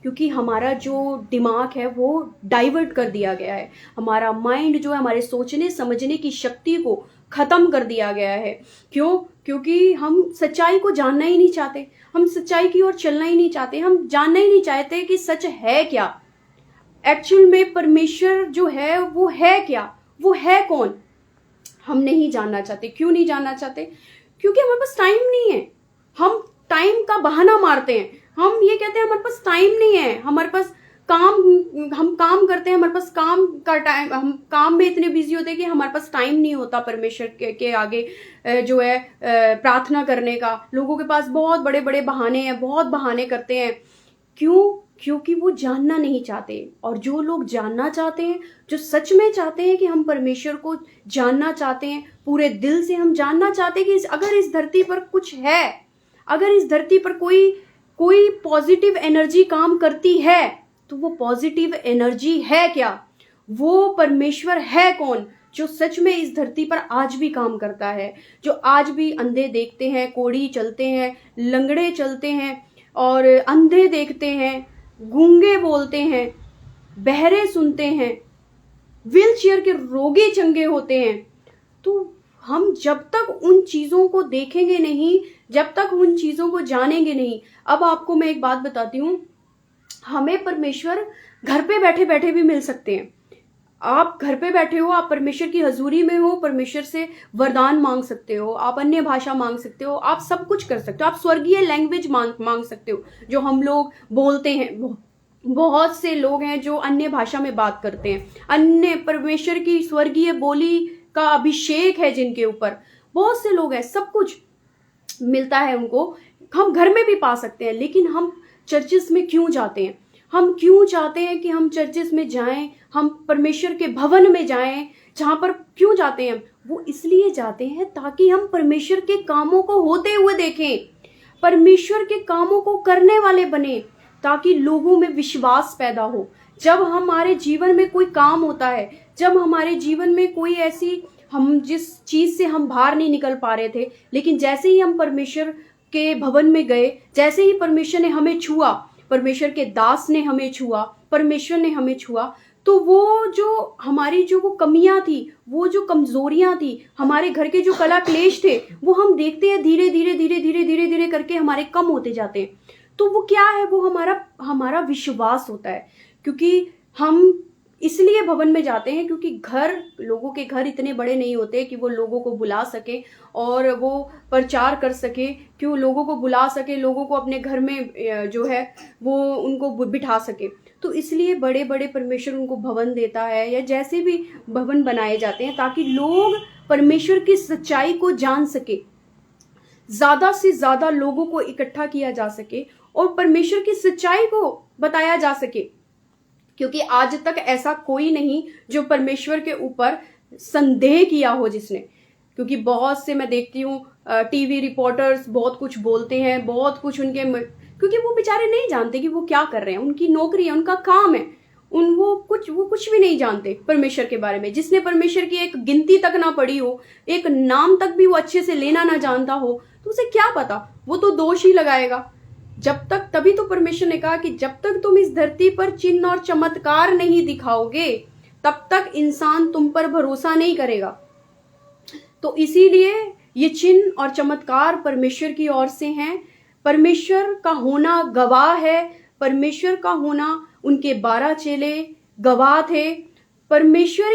क्योंकि हमारा जो दिमाग है वो डाइवर्ट कर दिया गया है। हमारा माइंड जो है, हमारे सोचने समझने की शक्ति को खत्म कर दिया गया है। क्यों? क्योंकि हम सच्चाई को जानना ही नहीं चाहते, हम सच्चाई की ओर चलना ही नहीं चाहते, हम जानना ही नहीं चाहते कि सच है क्या, एक्चुअल में परमेश्वर जो है वो है क्या, वो है कौन, हम नहीं जानना चाहते। क्यों नहीं जानना चाहते? क्योंकि हमारे पास टाइम नहीं है। हम टाइम का बहाना मारते हैं, हम ये कहते हैं हमारे पास टाइम नहीं है, हमारे पास हम काम करते हैं, हमारे पास काम का टाइम, हम काम में इतने बिजी होते हैं कि हमारे पास टाइम नहीं होता परमेश्वर के आगे जो है प्रार्थना करने का। लोगों के पास बहुत बड़े बड़े बहाने हैं, बहुत बहाने करते हैं। क्यों? क्योंकि वो जानना नहीं चाहते। और जो लोग जानना चाहते हैं, जो सच में चाहते हैं कि हम परमेश्वर को जानना चाहते हैं, पूरे दिल से हम जानना चाहते हैं कि अगर इस धरती पर कुछ है, अगर इस धरती पर कोई पॉजिटिव एनर्जी काम करती है, तो वो पॉजिटिव एनर्जी है क्या? वो परमेश्वर है कौन जो सच में इस धरती पर आज भी काम करता है, जो आज भी अंधे देखते हैं, कोढ़ी चलते हैं, लंगड़े चलते हैं और अंधे देखते हैं, गूंगे बोलते हैं, बहरे सुनते हैं, व्हीलचेयर के रोगी चंगे होते हैं। तो हम जब तक उन चीजों को देखेंगे नहीं, जब तक उन चीजों को जानेंगे नहीं। अब आपको मैं एक बात बताती हूँ, हमें परमेश्वर घर पे बैठे बैठे भी मिल सकते हैं। आप घर पे बैठे हो, आप परमेश्वर की हजूरी में हो, परमेश्वर से वरदान मांग सकते हो, आप अन्य भाषा मांग सकते हो, आप सब कुछ कर सकते हो, आप स्वर्गीय लैंग्वेज मांग सकते हो जो हम लोग बोलते हैं। बहुत से लोग हैं जो अन्य भाषा में बात करते हैं, अन्य परमेश्वर की स्वर्गीय बोली का अभिषेक है जिनके ऊपर, बहुत से लोग हैं, सब कुछ मिलता है उनको, हम घर में भी पा सकते हैं। लेकिन हम चर्चिस में क्यों जाते हैं? हम क्यों चाहते हैं कि हम चर्चिस में जाएं, हम परमेश्वर के भवन में जाएं? जहां पर क्यों जाते हैं? वो इसलिए जाते हैं ताकि हम परमेश्वर के कामों को होते हुए देखें, परमेश्वर के कामों को करने वाले बने, ताकि लोगों में विश्वास पैदा हो। जब हमारे जीवन में कोई काम होता है, जब हमारे जीवन में कोई ऐसी, हम जिस चीज़ से हम बाहर नहीं निकल पा रहे थे, लेकिन जैसे ही हम परमेश्वर के भवन में गए, जैसे ही परमेश्वर ने हमें छुआ, परमेश्वर के दास ने हमें छुआ, परमेश्वर ने हमें छुआ, तो वो जो हमारी जो वो कमियां थी, वो जो कमजोरियां थी, हमारे घर के जो कला क्लेश थे, वो हम देखते हैं धीरे धीरे धीरे धीरे धीरे धीरे करके हमारे कम होते जाते हैं। तो वो क्या है, वो हमारा विश्वास होता है। क्योंकि हम इसलिए भवन में जाते हैं क्योंकि लोगों के घर इतने बड़े नहीं होते कि वो लोगों को बुला सके और वो प्रचार कर सके, कि वो लोगों को बुला सके, लोगों को अपने घर में जो है वो उनको बिठा सके। तो इसलिए बड़े बड़े परमेश्वर उनको भवन देता है, या जैसे भी भवन बनाए जाते हैं, ताकि लोग परमेश्वर की सच्चाई को जान सके, ज्यादा से ज्यादा लोगों को इकट्ठा किया जा सके और परमेश्वर की सच्चाई को बताया जा सके। क्योंकि आज तक ऐसा कोई नहीं जो परमेश्वर के ऊपर संदेह किया हो जिसने। क्योंकि बहुत से मैं देखती हूँ टीवी रिपोर्टर्स बहुत कुछ बोलते हैं, बहुत कुछ क्योंकि वो बेचारे नहीं जानते कि वो क्या कर रहे हैं, उनकी नौकरी है, उनका काम है, वो कुछ भी नहीं जानते परमेश्वर के बारे में। जिसने परमेश्वर की एक गिनती तक ना पढ़ी हो, एक नाम तक भी वो अच्छे से लेना ना जानता हो, तो उसे क्या पता, वो तो दोष ही लगाएगा। तभी तो परमेश्वर ने कहा कि जब तक तुम इस धरती पर चिन्ह और चमत्कार नहीं दिखाओगे, तब तक इंसान तुम पर भरोसा नहीं करेगा। तो इसीलिए ये चिन्ह और चमत्कार परमेश्वर की ओर से हैं। परमेश्वर का होना गवाह है, परमेश्वर का होना, उनके 12 चेले गवाह थे। परमेश्वर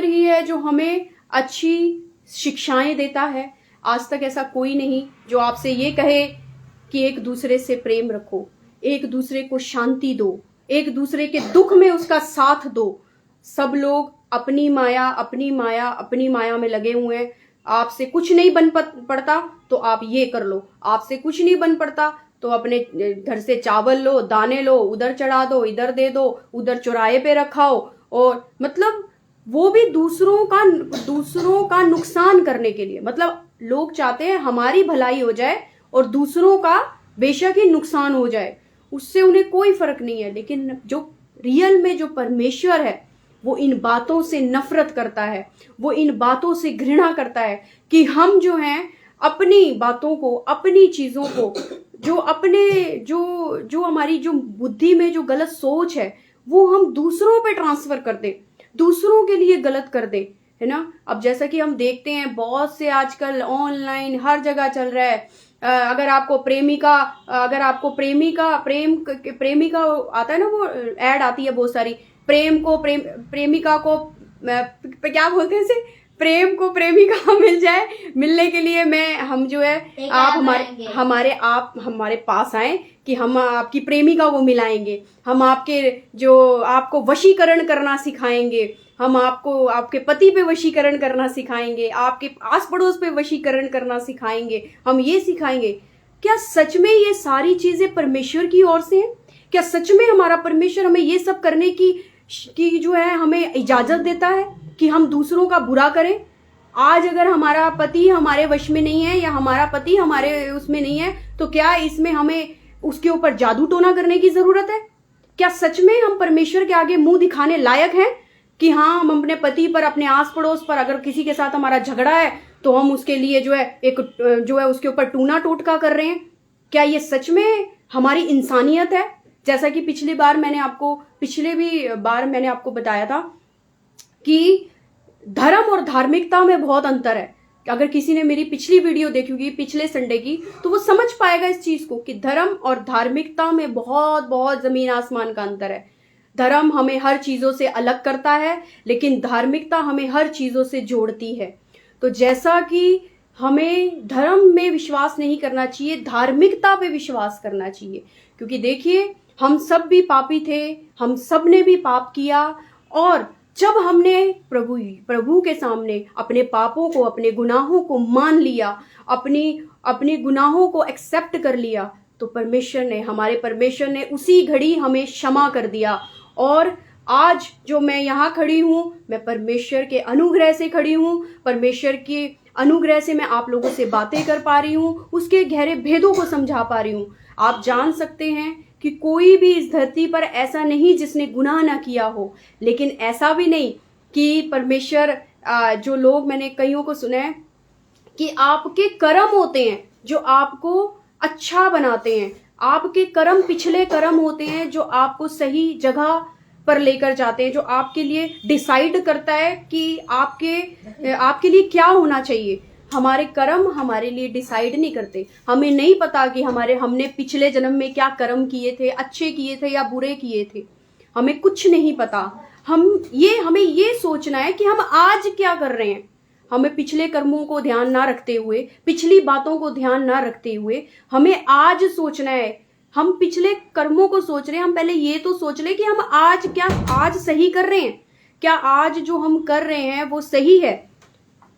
ही है जो हमें अच्छी शिक्षाएं देता है। आज तक ऐसा कोई नहीं जो आपसे ये कहे कि एक दूसरे से प्रेम रखो, एक दूसरे को शांति दो, एक दूसरे के दुख में उसका साथ दो। सब लोग अपनी माया में लगे हुए हैं। आपसे कुछ नहीं बन पड़ता तो आप ये कर लो, आपसे कुछ नहीं बन पड़ता तो अपने घर से चावल लो, दाने लो, उधर चढ़ा दो, इधर दे दो, उधर चौराहे पे रखाओ। और मतलब वो भी दूसरों का नुकसान करने के लिए। मतलब लोग चाहते हैं हमारी भलाई हो जाए और दूसरों का बेशक ही नुकसान हो जाए, उससे उन्हें कोई फर्क नहीं है। लेकिन जो रियल में जो परमेश्वर है, वो इन बातों से नफरत करता है, वो इन बातों से घृणा करता है कि हम जो हैं अपनी बातों को, अपनी चीजों को, जो हमारी जो बुद्धि में जो गलत सोच है, वो हम दूसरों पे ट्रांसफर कर दे, दूसरों के लिए गलत कर दे, है ना। अब जैसा कि हम देखते हैं बहुत से आजकल ऑनलाइन हर जगह चल रहा है। अगर आपको प्रेमिका आता है ना, वो ऐड आती है बहुत सारी, प्रेमिका को क्या बोलते हैं इसे, प्रेम को प्रेमिका मिल जाए, मिलने के लिए हम जो है आप हमारे पास आए कि हम आपकी प्रेमिका को मिलाएंगे, हम आपको वशीकरण करना सिखाएंगे, हम आपके पति पे वशीकरण करना सिखाएंगे, आपके आस पड़ोस पे वशीकरण करना सिखाएंगे, हम ये सिखाएंगे। क्या सच में ये सारी चीजें परमेश्वर की ओर से हैं? क्या सच में हमारा परमेश्वर हमें ये सब करने की जो है हमें इजाजत देता है कि हम दूसरों का बुरा करें? आज अगर हमारा पति हमारे वश में नहीं है या हमारा पति हमारे उसमें नहीं है, तो क्या इसमें हमें उसके ऊपर जादू टोना करने की जरूरत है? क्या सच में हम परमेश्वर के आगे मुंह दिखाने लायक हैं कि हाँ, हम अपने पति पर, अपने आस पड़ोस पर अगर किसी के साथ हमारा झगड़ा है तो हम उसके लिए उसके ऊपर टूना टोटका कर रहे हैं? क्या ये सच में हमारी इंसानियत है? जैसा कि पिछली बार मैंने आपको बताया था कि धर्म और धार्मिकता में बहुत अंतर है। अगर किसी ने मेरी पिछली वीडियो देखी होगी पिछले संडे की, तो वो समझ पाएगा इस चीज को कि धर्म और धार्मिकता में बहुत बहुत जमीन आसमान का अंतर है। धर्म हमें हर चीजों से अलग करता है, लेकिन धार्मिकता हमें हर चीजों से जोड़ती है। तो जैसा कि हमें धर्म में विश्वास नहीं करना चाहिए, धार्मिकता पे विश्वास करना चाहिए। क्योंकि देखिए, हम सब भी पापी थे, हम सब ने भी पाप किया, और जब हमने प्रभु के सामने अपने पापों को, अपने गुनाहों को मान लिया, अपने गुनाहों को एक्सेप्ट कर लिया, तो हमारे परमेश्वर ने उसी घड़ी हमें क्षमा कर दिया और आज जो मैं यहाँ खड़ी हूँ, मैं परमेश्वर के अनुग्रह से खड़ी हूँ। परमेश्वर के अनुग्रह से मैं आप लोगों से बातें कर पा रही हूँ, उसके गहरे भेदों को समझा पा रही हूँ। आप जान सकते हैं कि कोई भी इस धरती पर ऐसा नहीं जिसने गुनाह ना किया हो, लेकिन ऐसा भी नहीं कि परमेश्वर, जो लोग, मैंने कईयों को सुना है कि आपके कर्म होते हैं जो आपको अच्छा बनाते हैं, आपके कर्म पिछले कर्म होते हैं जो आपको सही जगह पर लेकर जाते हैं, जो आपके लिए डिसाइड करता है कि आपके लिए क्या होना चाहिए। हमारे कर्म हमारे लिए डिसाइड नहीं करते। हमें नहीं पता कि हमने पिछले जन्म में क्या कर्म किए थे, अच्छे किए थे या बुरे किए थे, हमें कुछ नहीं पता। हमें ये सोचना है कि हम आज क्या कर रहे हैं। हमें पिछले कर्मों को ध्यान ना रखते हुए, पिछली बातों को ध्यान ना रखते हुए हमें आज सोचना है। हम पिछले कर्मों को सोच रहे हैं, हम पहले ये तो सोच ले कि हम आज सही कर रहे हैं, क्या आज जो हम कर रहे हैं वो सही है।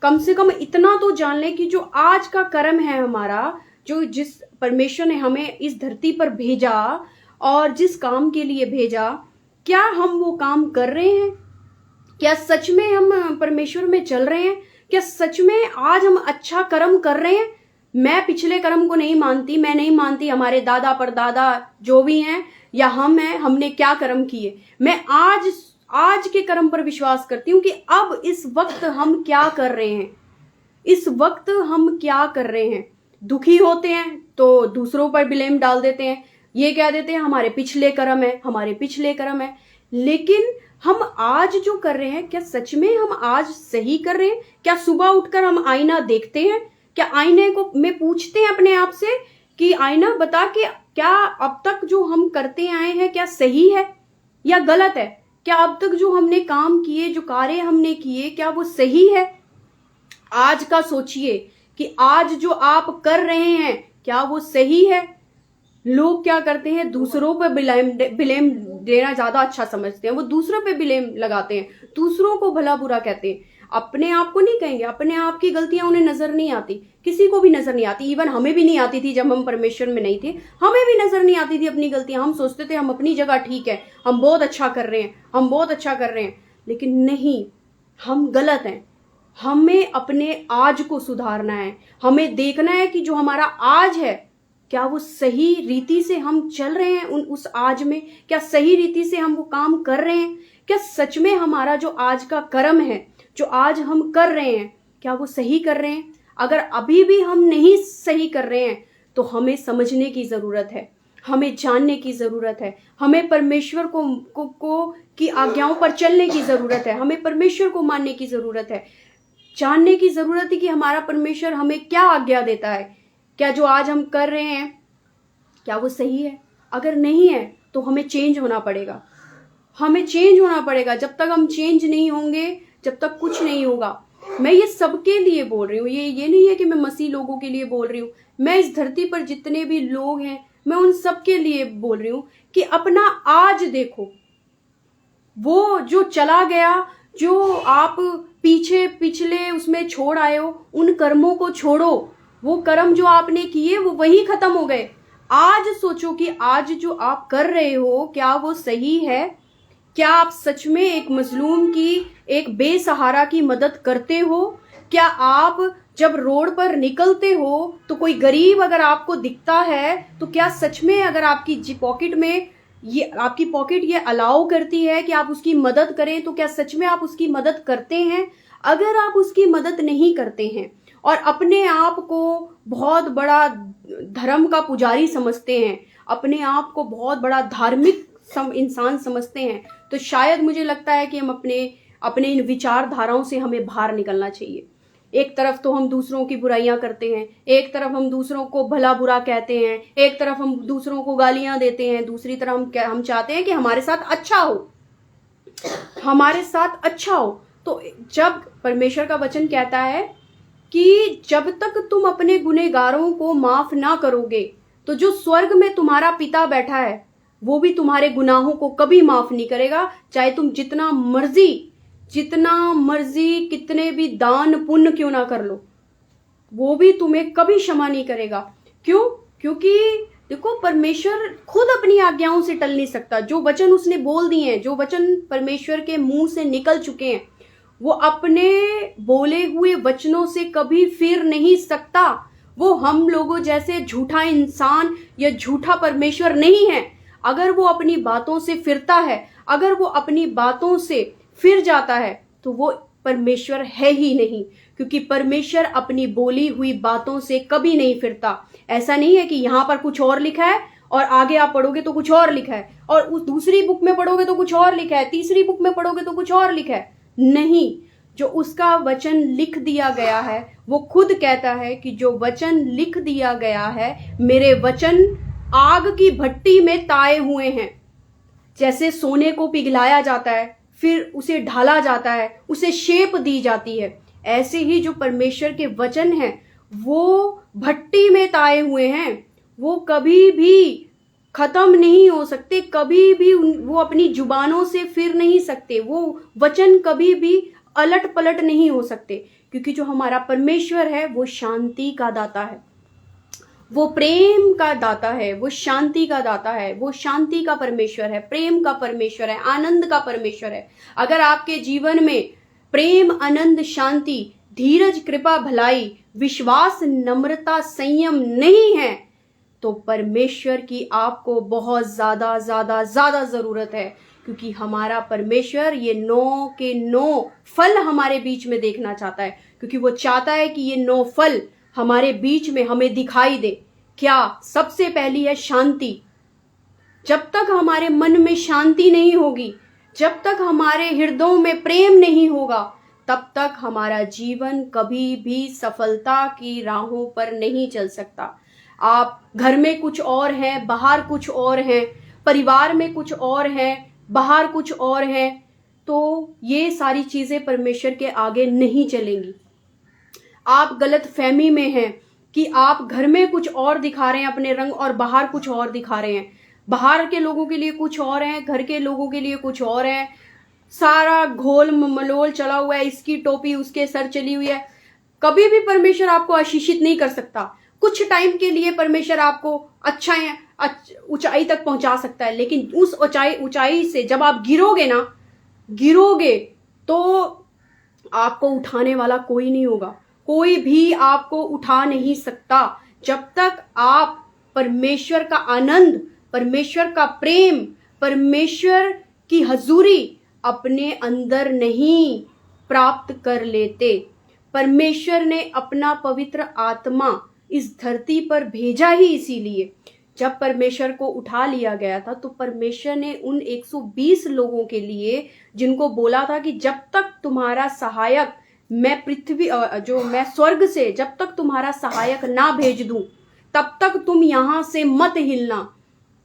कम से कम इतना तो जान लें कि जो आज का कर्म है हमारा, जो जिस परमेश्वर ने हमें इस धरती पर भेजा और जिस काम के लिए भेजा, क्या हम वो काम कर रहे हैं? क्या सच में हम परमेश्वर में चल रहे हैं? क्या सच में आज हम अच्छा कर्म कर रहे हैं? मैं पिछले कर्म को नहीं मानती, मैं नहीं मानती हमारे दादा परदादा जो भी हैं या हम हैं, हमने क्या कर्म किए। मैं आज के कर्म पर विश्वास करती हूँ कि अब इस वक्त हम क्या कर रहे हैं। इस वक्त हम क्या कर रहे हैं। दुखी होते हैं तो दूसरों पर ब्लेम डाल देते हैं, ये कह देते हैं हमारे पिछले कर्म है, हमारे पिछले कर्म है। लेकिन हम आज जो कर रहे हैं, क्या सच में हम आज सही कर रहे हैं? क्या सुबह उठकर हम आईना देखते हैं? क्या आईने को में पूछते हैं अपने आप से कि आईना बता कि क्या अब तक जो हम करते आए हैं क्या सही है या गलत है? क्या अब तक जो हमने काम किए, जो कार्य हमने किए, क्या वो सही है? आज का सोचिए कि आज जो आप कर रहे हैं क्या वो सही है? लोग क्या करते हैं, दूसरों पर ब्लेम देना ज्यादा अच्छा समझते हैं। वो दूसरों पे ब्लेम लगाते हैं, दूसरों को भला बुरा कहते हैं, अपने आप को नहीं कहेंगे। अपने आप की गलतियां उन्हें नजर नहीं आती, किसी को भी नजर नहीं आती। इवन हमें भी नहीं आती थी जब हम परमेश्वर में नहीं थे, हमें भी नजर नहीं आती थी अपनी गलतियां। हम सोचते थे हम अपनी जगह ठीक है, हम बहुत अच्छा कर रहे हैं, हम बहुत अच्छा कर रहे हैं। लेकिन नहीं, हम गलत हैं। हमें अपने आज को सुधारना है। हमें देखना है कि जो हमारा आज है क्या वो सही रीति से हम चल रहे हैं उस आज में? क्या सही रीति से हम वो काम कर रहे हैं? क्या सच में हमारा जो आज का कर्म है, जो आज हम कर रहे हैं, क्या वो सही कर रहे हैं? अगर अभी भी हम नहीं सही कर रहे हैं तो हमें समझने की जरूरत है, हमें जानने की जरूरत है, हमें परमेश्वर को की आज्ञाओं पर चलने की जरूरत है, हमें परमेश्वर को मानने की जरूरत है, जानने की जरूरत है कि हमारा परमेश्वर हमें क्या आज्ञा देता है। क्या जो आज हम कर रहे हैं क्या वो सही है? अगर नहीं है तो हमें चेंज होना पड़ेगा, हमें चेंज होना पड़ेगा। जब तक हम चेंज नहीं होंगे, जब तक कुछ नहीं होगा। मैं ये सबके लिए बोल रही हूँ, ये नहीं है कि मैं मसीह लोगों के लिए बोल रही हूँ। मैं इस धरती पर जितने भी लोग हैं, मैं उन सबके लिए बोल रही हूँ कि अपना आज देखो। वो जो चला गया, जो आप पिछले उसमें छोड़ आए हो, उन कर्मों को छोड़ो। वो कर्म जो आपने किए वो वही खत्म हो गए। आज सोचो कि आज जो आप कर रहे हो क्या वो सही है? क्या आप सच में एक मजलूम की, एक बेसहारा की मदद करते हो? क्या आप जब रोड पर निकलते हो तो कोई गरीब अगर आपको दिखता है तो क्या सच में, अगर आपकी पॉकेट में आपकी पॉकेट ये अलाउ करती है कि आप उसकी मदद करें, तो क्या सच में आप उसकी मदद करते हैं? अगर आप उसकी मदद नहीं करते हैं और अपने आप को बहुत बड़ा धर्म का पुजारी समझते हैं, अपने आप को बहुत बड़ा धार्मिक इंसान समझते हैं, तो शायद मुझे लगता है कि हम अपने इन विचारधाराओं से हमें बाहर निकलना चाहिए। एक तरफ तो हम दूसरों की बुराइयां करते हैं, एक तरफ हम दूसरों को भला बुरा कहते हैं, एक तरफ हम दूसरों को गालियां देते हैं, दूसरी तरफ हम चाहते हैं कि हमारे साथ अच्छा हो, हमारे साथ अच्छा हो। तो जब परमेश्वर का वचन कहता है कि जब तक तुम अपने गुनहगारों को माफ ना करोगे तो जो स्वर्ग में तुम्हारा पिता बैठा है वो भी तुम्हारे गुनाहों को कभी माफ नहीं करेगा। चाहे तुम जितना मर्जी कितने भी दान पुण्य क्यों ना कर लो, वो भी तुम्हें कभी क्षमा नहीं करेगा। क्यों? क्योंकि देखो, परमेश्वर खुद अपनी आज्ञाओं से टल नहीं सकता। जो वचन उसने बोल दिए हैं, जो वचन परमेश्वर के मुंह से निकल चुके हैं, वो अपने बोले हुए वचनों से कभी फिर नहीं सकता। वो हम लोगों जैसे झूठा इंसान या झूठा परमेश्वर नहीं है। अगर वो अपनी बातों से फिरता है, अगर वो अपनी बातों से फिर जाता है, तो वो परमेश्वर है ही नहीं, क्योंकि परमेश्वर अपनी बोली हुई बातों से कभी नहीं फिरता। ऐसा नहीं है कि यहां पर कुछ और लिखा है और आगे आप पढ़ोगे तो कुछ और लिखा है, और उस दूसरी बुक में पढ़ोगे तो कुछ और लिखा है, तीसरी बुक में पढ़ोगे तो कुछ और लिखा है। नहीं, जो उसका वचन लिख दिया गया है, वो खुद कहता है कि जो वचन लिख दिया गया है, मेरे वचन आग की भट्टी में ताए हुए हैं। जैसे सोने को पिघलाया जाता है, फिर उसे ढाला जाता है, उसे शेप दी जाती है, ऐसे ही जो परमेश्वर के वचन हैं वो भट्टी में ताए हुए हैं। वो कभी भी खत्म नहीं हो सकते, कभी भी वो अपनी जुबानों से फिर नहीं सकते। वो वचन कभी भी अलट पलट नहीं हो सकते, क्योंकि जो हमारा परमेश्वर है वो शांति का दाता है, वो प्रेम का दाता है, वो शांति का दाता है, वो शांति का परमेश्वर है, प्रेम का परमेश्वर है, आनंद का परमेश्वर है। अगर आपके जीवन में प्रेम, आनंद, शांति, धीरज, कृपा, भलाई, विश्वास, नम्रता, संयम नहीं है, तो परमेश्वर की आपको बहुत ज्यादा ज्यादा ज्यादा जरूरत है, क्योंकि हमारा परमेश्वर ये 9 के 9 फल हमारे बीच में देखना चाहता है, क्योंकि वो चाहता है कि ये 9 फल हमारे बीच में हमें दिखाई दे। क्या? सबसे पहली है शांति। जब तक हमारे मन में शांति नहीं होगी, जब तक हमारे हृदयों में प्रेम नहीं होगा, तब तक हमारा जीवन कभी भी सफलता की राहों पर नहीं चल सकता। आप घर में कुछ और हैं, बाहर कुछ और हैं, परिवार में कुछ और हैं, बाहर कुछ और हैं, तो ये सारी चीजें परमेश्वर के आगे नहीं चलेंगी। आप गलत फहमी में हैं कि आप घर में कुछ और दिखा रहे हैं अपने रंग और बाहर कुछ और दिखा रहे हैं। बाहर के लोगों के लिए कुछ और है, घर के लोगों के लिए कुछ और है। सारा घोल मलोल चला हुआ है, इसकी टोपी उसके सर चली हुई है। कभी भी परमेश्वर आपको आशीषित नहीं कर सकता। कुछ टाइम के लिए परमेश्वर आपको अच्छा ऊंचाई तक पहुंचा सकता है, लेकिन उस ऊंचाई से जब आप गिरोगे तो आपको उठाने वाला कोई नहीं होगा। कोई भी आपको उठा नहीं सकता जब तक आप परमेश्वर का आनंद, परमेश्वर का प्रेम, परमेश्वर की हजूरी अपने अंदर नहीं प्राप्त कर लेते। परमेश्वर ने अपना पवित्र आत्मा इस धरती पर भेजा ही इसीलिए। जब परमेश्वर को उठा लिया गया था तो परमेश्वर ने उन 120 लोगों के लिए, जिनको बोला था कि जब तक तुम्हारा सहायक मैं स्वर्ग से जब तक तुम्हारा सहायक ना भेज दूं, तब तक तुम यहां से मत हिलना,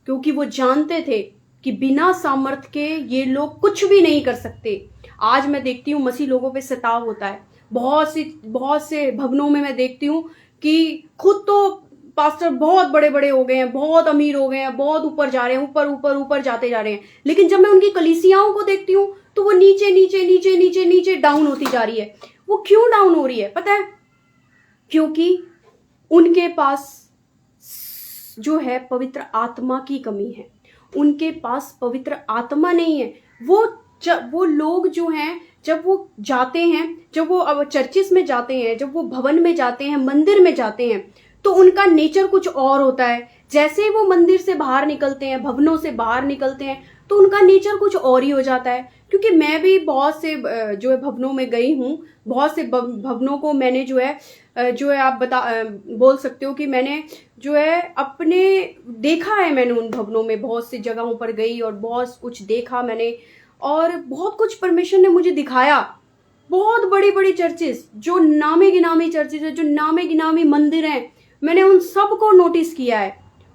क्योंकि वो जानते थे कि बिना सामर्थ के ये लोग कुछ भी नहीं कर सकते। आज मैं देखती हूँ मसीह लोगों पे सताव होता है। बहुत से भवनों में मैं देखती हूँ कि खुद तो पास्टर बहुत बड़े बड़े हो गए हैं, बहुत अमीर हो गए हैं, बहुत ऊपर जा रहे हैं, ऊपर जाते जा रहे हैं, लेकिन जब मैं उनकी कलीसियाओं को देखती हूँ तो वो नीचे डाउन होती जा रही है। वो क्यों डाउन हो रही है पता है? क्योंकि उनके पास जो है पवित्र आत्मा की कमी है। उनके पास पवित्र आत्मा नहीं है। वो लोग जो हैं, जब वो जाते हैं, जब वो चर्चिस में जाते हैं, जब वो भवन में जाते हैं, मंदिर में जाते हैं, तो उनका नेचर कुछ और होता है। जैसे वो मंदिर से बाहर निकलते हैं, भवनों से बाहर निकलते हैं, तो उनका नेचर कुछ और ही हो जाता है। क्योंकि मैं भी बहुत से जो है भवनों में गई हूँ, बहुत से भवनों को मैंने जो है आप बोल सकते हो कि मैंने जो है अपने देखा है। मैंने उन भवनों में बहुत सी जगहों पर गई और बहुत कुछ देखा मैंने, और बहुत कुछ परमेश्वर ने मुझे दिखाया। बहुत बड़ी बड़ी चर्चेस, जो नामी गिनामी चर्चेस है, जो नामी गिनामी मंदिर हैं, मैंने उन सब को नोटिस किया है।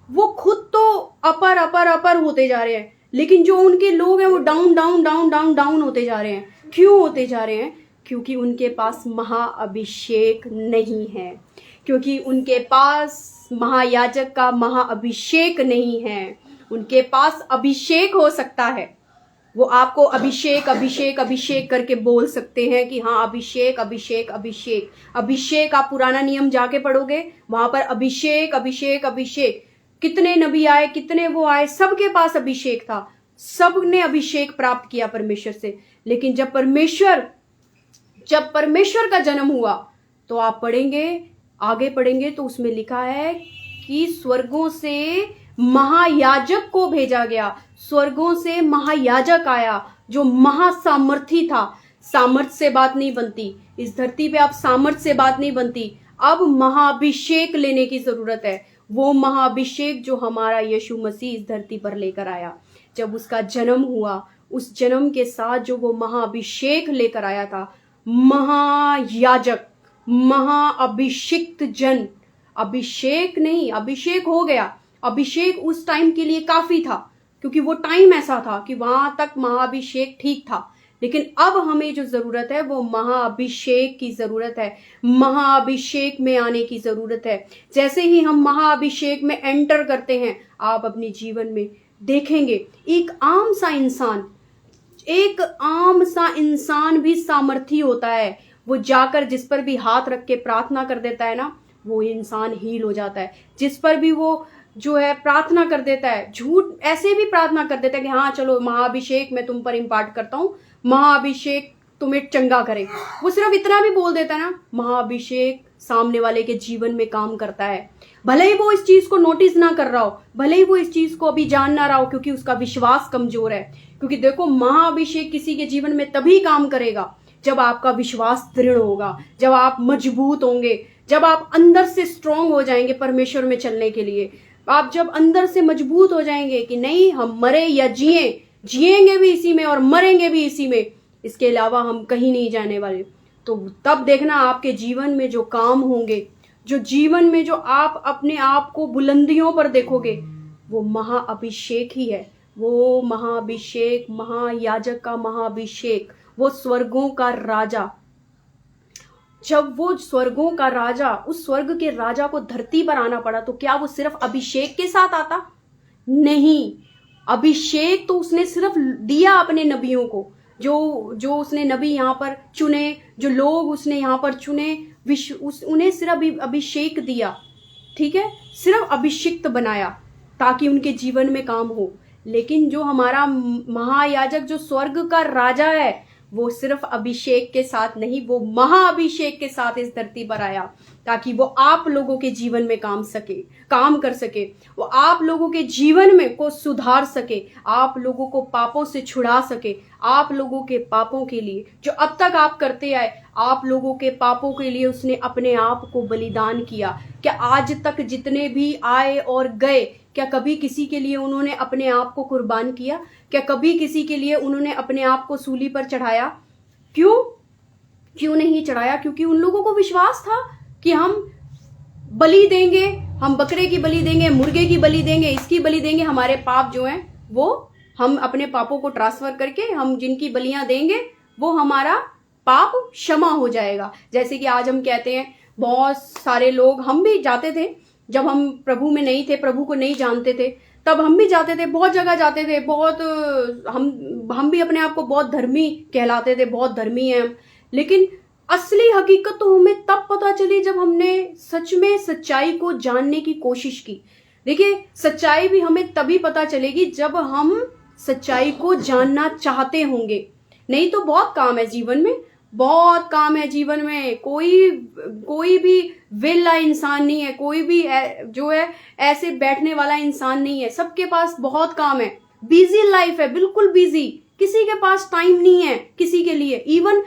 वो खुद तो अपर होते जा रहे हैं, लेकिन जो उनके लोग हैं वो डाउन होते जा रहे हैं। क्यों होते जा रहे हैं? क्योंकि उनके पास महाअभिषेक नहीं है, क्योंकि उनके पास महायाजक का महाअभिषेक नहीं है। उनके पास अभिषेक हो सकता है, वो आपको अभिषेक करके बोल सकते हैं कि हाँ अभिषेक। अभिषेक आप पुराना नियम जाके पढ़ोगे, वहां पर अभिषेक। कितने नबी आए, कितने वो आए, सबके पास अभिषेक था, सब ने अभिषेक प्राप्त किया परमेश्वर से। लेकिन जब परमेश्वर का जन्म हुआ, तो आप पढ़ेंगे, आगे पढ़ेंगे तो उसमें लिखा है कि स्वर्गों से महायाजक को भेजा गया, स्वर्गों से महायाजक आया जो महासामर्थी था। सामर्थ से बात नहीं बनती, इस धरती पे आप सामर्थ से बात नहीं बनती, अब महाअभिषेक लेने की जरूरत है। वो महाअभिषेक जो हमारा यीशु मसीह इस धरती पर लेकर आया, जब उसका जन्म हुआ, उस जन्म के साथ जो वो महाअभिषेक लेकर आया था, महायाजक, महाअभिषिक्त जन, अभिषेक नहीं, अभिषेक हो गया, अभिषेक उस टाइम के लिए काफी था, क्योंकि वो टाइम ऐसा था कि वहां तक महाअभिषेक ठीक था। लेकिन अब हमें जो जरूरत है वो महाअभिषेक की जरूरत है, महाअभिषेक में आने की जरूरत है। जैसे ही हम महाअभिषेक में एंटर करते हैं, आप अपने जीवन में देखेंगे एक आम सा इंसान भी सामर्थी होता है। वो जाकर जिस पर भी हाथ रख के प्रार्थना कर देता है ना, वो इंसान हील हो जाता है। जिस पर भी वो जो है प्रार्थना कर देता है, झूठ ऐसे भी प्रार्थना कर देता है कि हाँ चलो महाअभिषेक मैं तुम पर इम्पार्ट करता हूँ, महाअभिषेक तुम्हें चंगा करे, वो सिर्फ इतना भी बोल देता है ना, महाअभिषेक सामने वाले के जीवन में काम करता है। भले ही वो इस चीज को नोटिस ना कर रहा हो, भले ही वो इस चीज को अभी जान ना रहा हो, क्योंकि उसका विश्वास कमजोर है। क्योंकि देखो, महाअभिषेक किसी के जीवन में तभी काम करेगा जब आपका विश्वास दृढ़ होगा, जब आप मजबूत होंगे, जब आप अंदर से स्ट्रांग हो जाएंगे परमेश्वर में चलने के लिए। आप जब अंदर से मजबूत हो जाएंगे कि नहीं, हम मरे या जिएंगे भी इसी में और मरेंगे भी इसी में, इसके अलावा हम कहीं नहीं जाने वाले, तो तब देखना आपके जीवन में जो काम होंगे, जो जीवन में जो आप अपने आप को बुलंदियों पर देखोगे, वो महाअभिषेक ही है। वो महाअभिषेक, महायाजक का महाअभिषेक, वो स्वर्गों का राजा। जब वो स्वर्गों का राजा, उस स्वर्ग के राजा को धरती पर आना पड़ा, तो क्या वो सिर्फ अभिषेक के साथ आता? नहीं, अभिषेक तो उसने सिर्फ दिया अपने नबियों को, जो उसने नबी यहाँ पर चुने, जो लोग उसने यहाँ पर चुने, उन्हें सिर्फ अभिषेक दिया, ठीक है, सिर्फ अभिषिक्त बनाया ताकि उनके जीवन में काम हो। लेकिन जो हमारा महायाजक, जो स्वर्ग का राजा है, वो सिर्फ अभिषेक के साथ नहीं, वो महाअभिषेक के साथ इस धरती पर आया ताकि वो आप लोगों के जीवन में काम कर सके, वो आप लोगों के जीवन में को सुधार सके, आप लोगों को पापों से छुड़ा सके, आप लोगों के पापों के लिए जो अब तक आप करते आए, आप लोगों के पापों के लिए उसने अपने आप को बलिदान किया। क्या आज तक जितने भी आए और गए, क्या कभी किसी के लिए उन्होंने अपने आप को कुर्बान किया? क्या कभी किसी के लिए उन्होंने अपने आप को सूली पर चढ़ाया? क्यों नहीं चढ़ाया? क्योंकि उन लोगों को विश्वास था कि हम बलि देंगे, हम बकरे की बलि देंगे, मुर्गे की बलि देंगे, इसकी बलि देंगे, हमारे पाप जो हैं वो हम अपने पापों को ट्रांसफर करके हम जिनकी बलियां देंगे वो हमारा पाप क्षमा हो जाएगा। जैसे कि आज हम कहते हैं, बहुत सारे लोग, हम भी जाते थे जब हम प्रभु में नहीं थे, प्रभु को नहीं जानते थे, तब हम भी जाते थे, बहुत जगह जाते थे, बहुत हम भी अपने आप को बहुत धर्मी कहलाते थे, बहुत धर्मी हैं हम। लेकिन असली हकीकत तो हमें तब पता चली जब हमने सच में सच्चाई को जानने की कोशिश की। देखिए, सच्चाई भी हमें तभी पता चलेगी जब हम सच्चाई को जानना चाहते होंगे। नहीं तो बहुत काम है जीवन में, बहुत काम है जीवन में। कोई भी वेला इंसान नहीं है, कोई भी जो है ऐसे बैठने वाला इंसान नहीं है, सबके पास बहुत काम है। बिजी लाइफ है, बिल्कुल बिजी, किसी के पास टाइम नहीं है किसी के लिए। इवन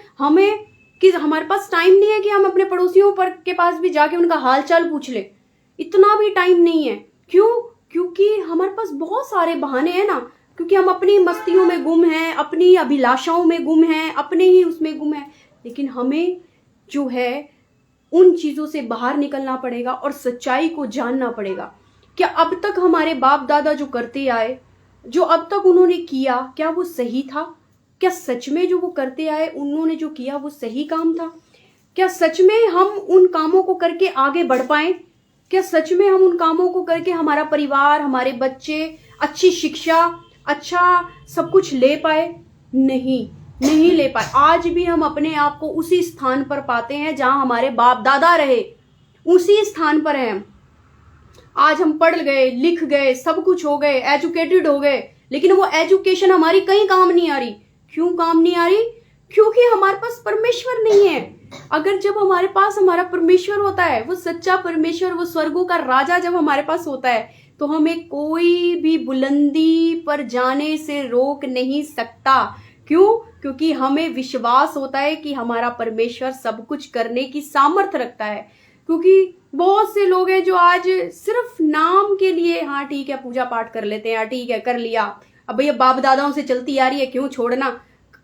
हमारे पास टाइम नहीं है कि हम अपने पड़ोसियों के पास भी जाके उनका हाल चाल पूछ ले, इतना भी टाइम नहीं है। क्योंकि हमारे पास बहुत सारे बहाने हैं ना, क्योंकि हम अपनी मस्तियों में गुम हैं, अपनी अभिलाषाओं में गुम हैं, अपने ही उसमें गुम हैं। लेकिन हमें जो है उन चीजों से बाहर निकलना पड़ेगा और सच्चाई को जानना पड़ेगा। क्या अब तक हमारे बाप दादा जो करते आए, जो अब तक उन्होंने किया, क्या वो सही था? क्या सच में जो वो करते आए, उन्होंने जो किया वो सही काम था? क्या सच में हम उन कामों को करके आगे बढ़ पाए? क्या सच में हम उन कामों को करके हमारा परिवार, हमारे बच्चे अच्छी शिक्षा, अच्छा सब कुछ ले पाए? नहीं ले पाए। आज भी हम अपने आप को उसी स्थान पर पाते हैं जहां हमारे बाप दादा रहे, उसी स्थान पर हैं हम। आज हम पढ़ गए, लिख गए, सब कुछ हो गए, एजुकेटेड हो गए, लेकिन वो एजुकेशन हमारी कहीं काम नहीं आ रही। क्यों काम नहीं आ रही? क्योंकि हमारे पास परमेश्वर नहीं है। अगर जब हमारे पास हमारा परमेश्वर होता है, वो सच्चा परमेश्वर, वो स्वर्गों का राजा जब हमारे पास होता है, तो हमें कोई भी बुलंदी पर जाने से रोक नहीं सकता। क्यों? क्योंकि हमें विश्वास होता है कि हमारा परमेश्वर सब कुछ करने की सामर्थ्य रखता है। क्योंकि बहुत से लोग हैं जो आज सिर्फ नाम के लिए, हाँ ठीक है पूजा पाठ कर लेते हैं, हाँ ठीक है कर लिया, अब भैया बाप दादाओं से चलती आ रही है, क्यों छोड़ना,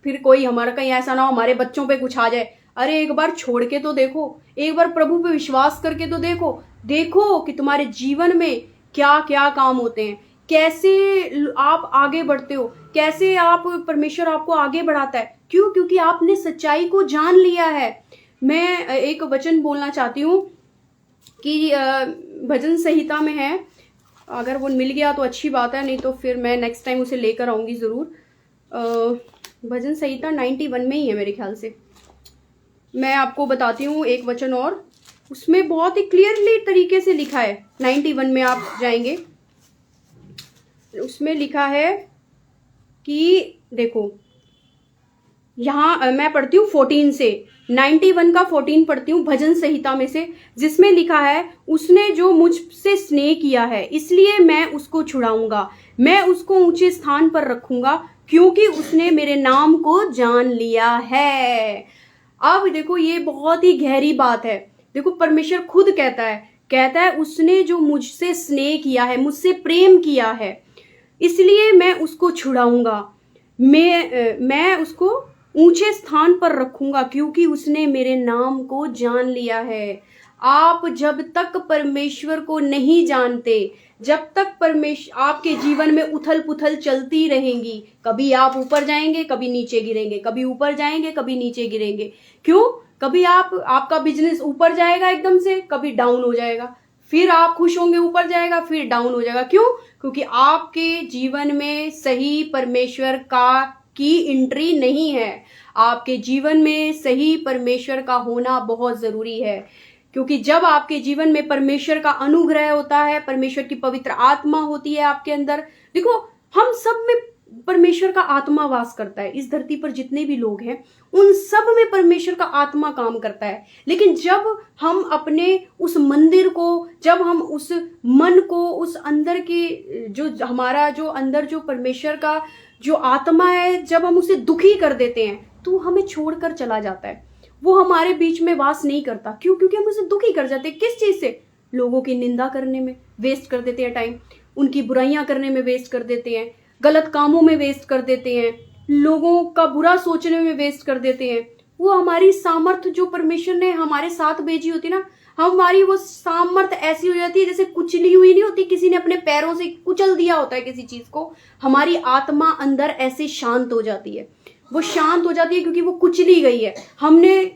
फिर कोई हमारा कहीं ऐसा ना हो हमारे बच्चों पे कुछ आ जाए। अरे एक बार छोड़ के तो देखो, एक बार प्रभु पे विश्वास करके तो देखो कि तुम्हारे जीवन में क्या क्या काम होते हैं, कैसे आप आगे बढ़ते हो, कैसे आप परमेश्वर आपको आगे बढ़ाता है। क्यों? क्योंकि आपने सच्चाई को जान लिया है। मैं एक वचन बोलना चाहती हूँ कि भजन संहिता में है, अगर वो मिल गया तो अच्छी बात है, नहीं तो फिर मैं नेक्स्ट टाइम उसे लेकर आऊँगी ज़रूर। भजन संहिता 91 में ही है मेरे ख्याल से। मैं आपको बताती हूँ एक वचन और, उसमें बहुत ही क्लियरली तरीके से लिखा है। 91 में आप जाएंगे, उसमें लिखा है कि देखो, यहाँ मैं पढ़ती हूँ 14 से, 91 का 14 पढ़ती हूँ भजन संहिता में से, जिसमें लिखा है, उसने जो मुझसे स्नेह किया है इसलिए मैं उसको छुड़ाऊंगा, मैं उसको ऊंचे स्थान पर रखूंगा, क्योंकि उसने मेरे नाम को जान लिया है। अब देखो ये बहुत ही गहरी बात है। देखो परमेश्वर खुद कहता है उसने जो मुझसे स्नेह किया है, मुझसे प्रेम किया है, इसलिए मैं उसको छुड़ाऊंगा, मैं उसको ऊंचे स्थान पर रखूंगा, क्योंकि उसने मेरे नाम को जान लिया है। आप जब तक परमेश्वर को नहीं जानते, जब तक परमेश्वर, आपके जीवन में उथल पुथल चलती रहेंगी, कभी आप ऊपर जाएंगे कभी नीचे गिरेंगे, कभी ऊपर जाएंगे कभी नीचे गिरेंगे। क्यों? कभी आपका बिजनेस ऊपर जाएगा एकदम से, कभी डाउन हो जाएगा, फिर आप खुश होंगे ऊपर जाएगा, फिर डाउन हो जाएगा। क्यों? क्योंकि आपके जीवन में सही परमेश्वर की एंट्री नहीं है। आपके जीवन में सही परमेश्वर का होना बहुत जरूरी है, क्योंकि जब आपके जीवन में परमेश्वर का अनुग्रह होता है, परमेश्वर की पवित्र आत्मा होती है आपके अंदर। देखो हम सब में परमेश्वर का आत्मा वास करता है। इस धरती पर जितने भी लोग हैं उन सब में परमेश्वर का आत्मा काम करता है। लेकिन जब हम अपने उस मंदिर को, जब हम उस मन को, उस अंदर की जो हमारा जो अंदर जो परमेश्वर का जो आत्मा है, जब हम उसे दुखी कर देते हैं तो हमें छोड़कर चला जाता है, वो हमारे बीच में वास नहीं करता। क्यों? क्योंकि हम उसे दुखी कर जाते हैं। किस चीज से? लोगों की निंदा करने में वेस्ट कर देते हैं टाइम, उनकी बुराइयां करने में वेस्ट कर देते हैं, गलत कामों में वेस्ट कर देते हैं, लोगों का बुरा सोचने में वेस्ट कर देते हैं। वो हमारी सामर्थ्य जो परमेश्वर ने हमारे साथ भेजी होती ना, हमारी वो सामर्थ्य ऐसी हो जाती है जैसे कुचली हुई नहीं होती, किसी ने अपने पैरों से कुचल दिया होता है किसी चीज को। हमारी आत्मा अंदर ऐसे शांत हो जाती है, वो शांत हो जाती है क्योंकि वो कुचली गई है। हमने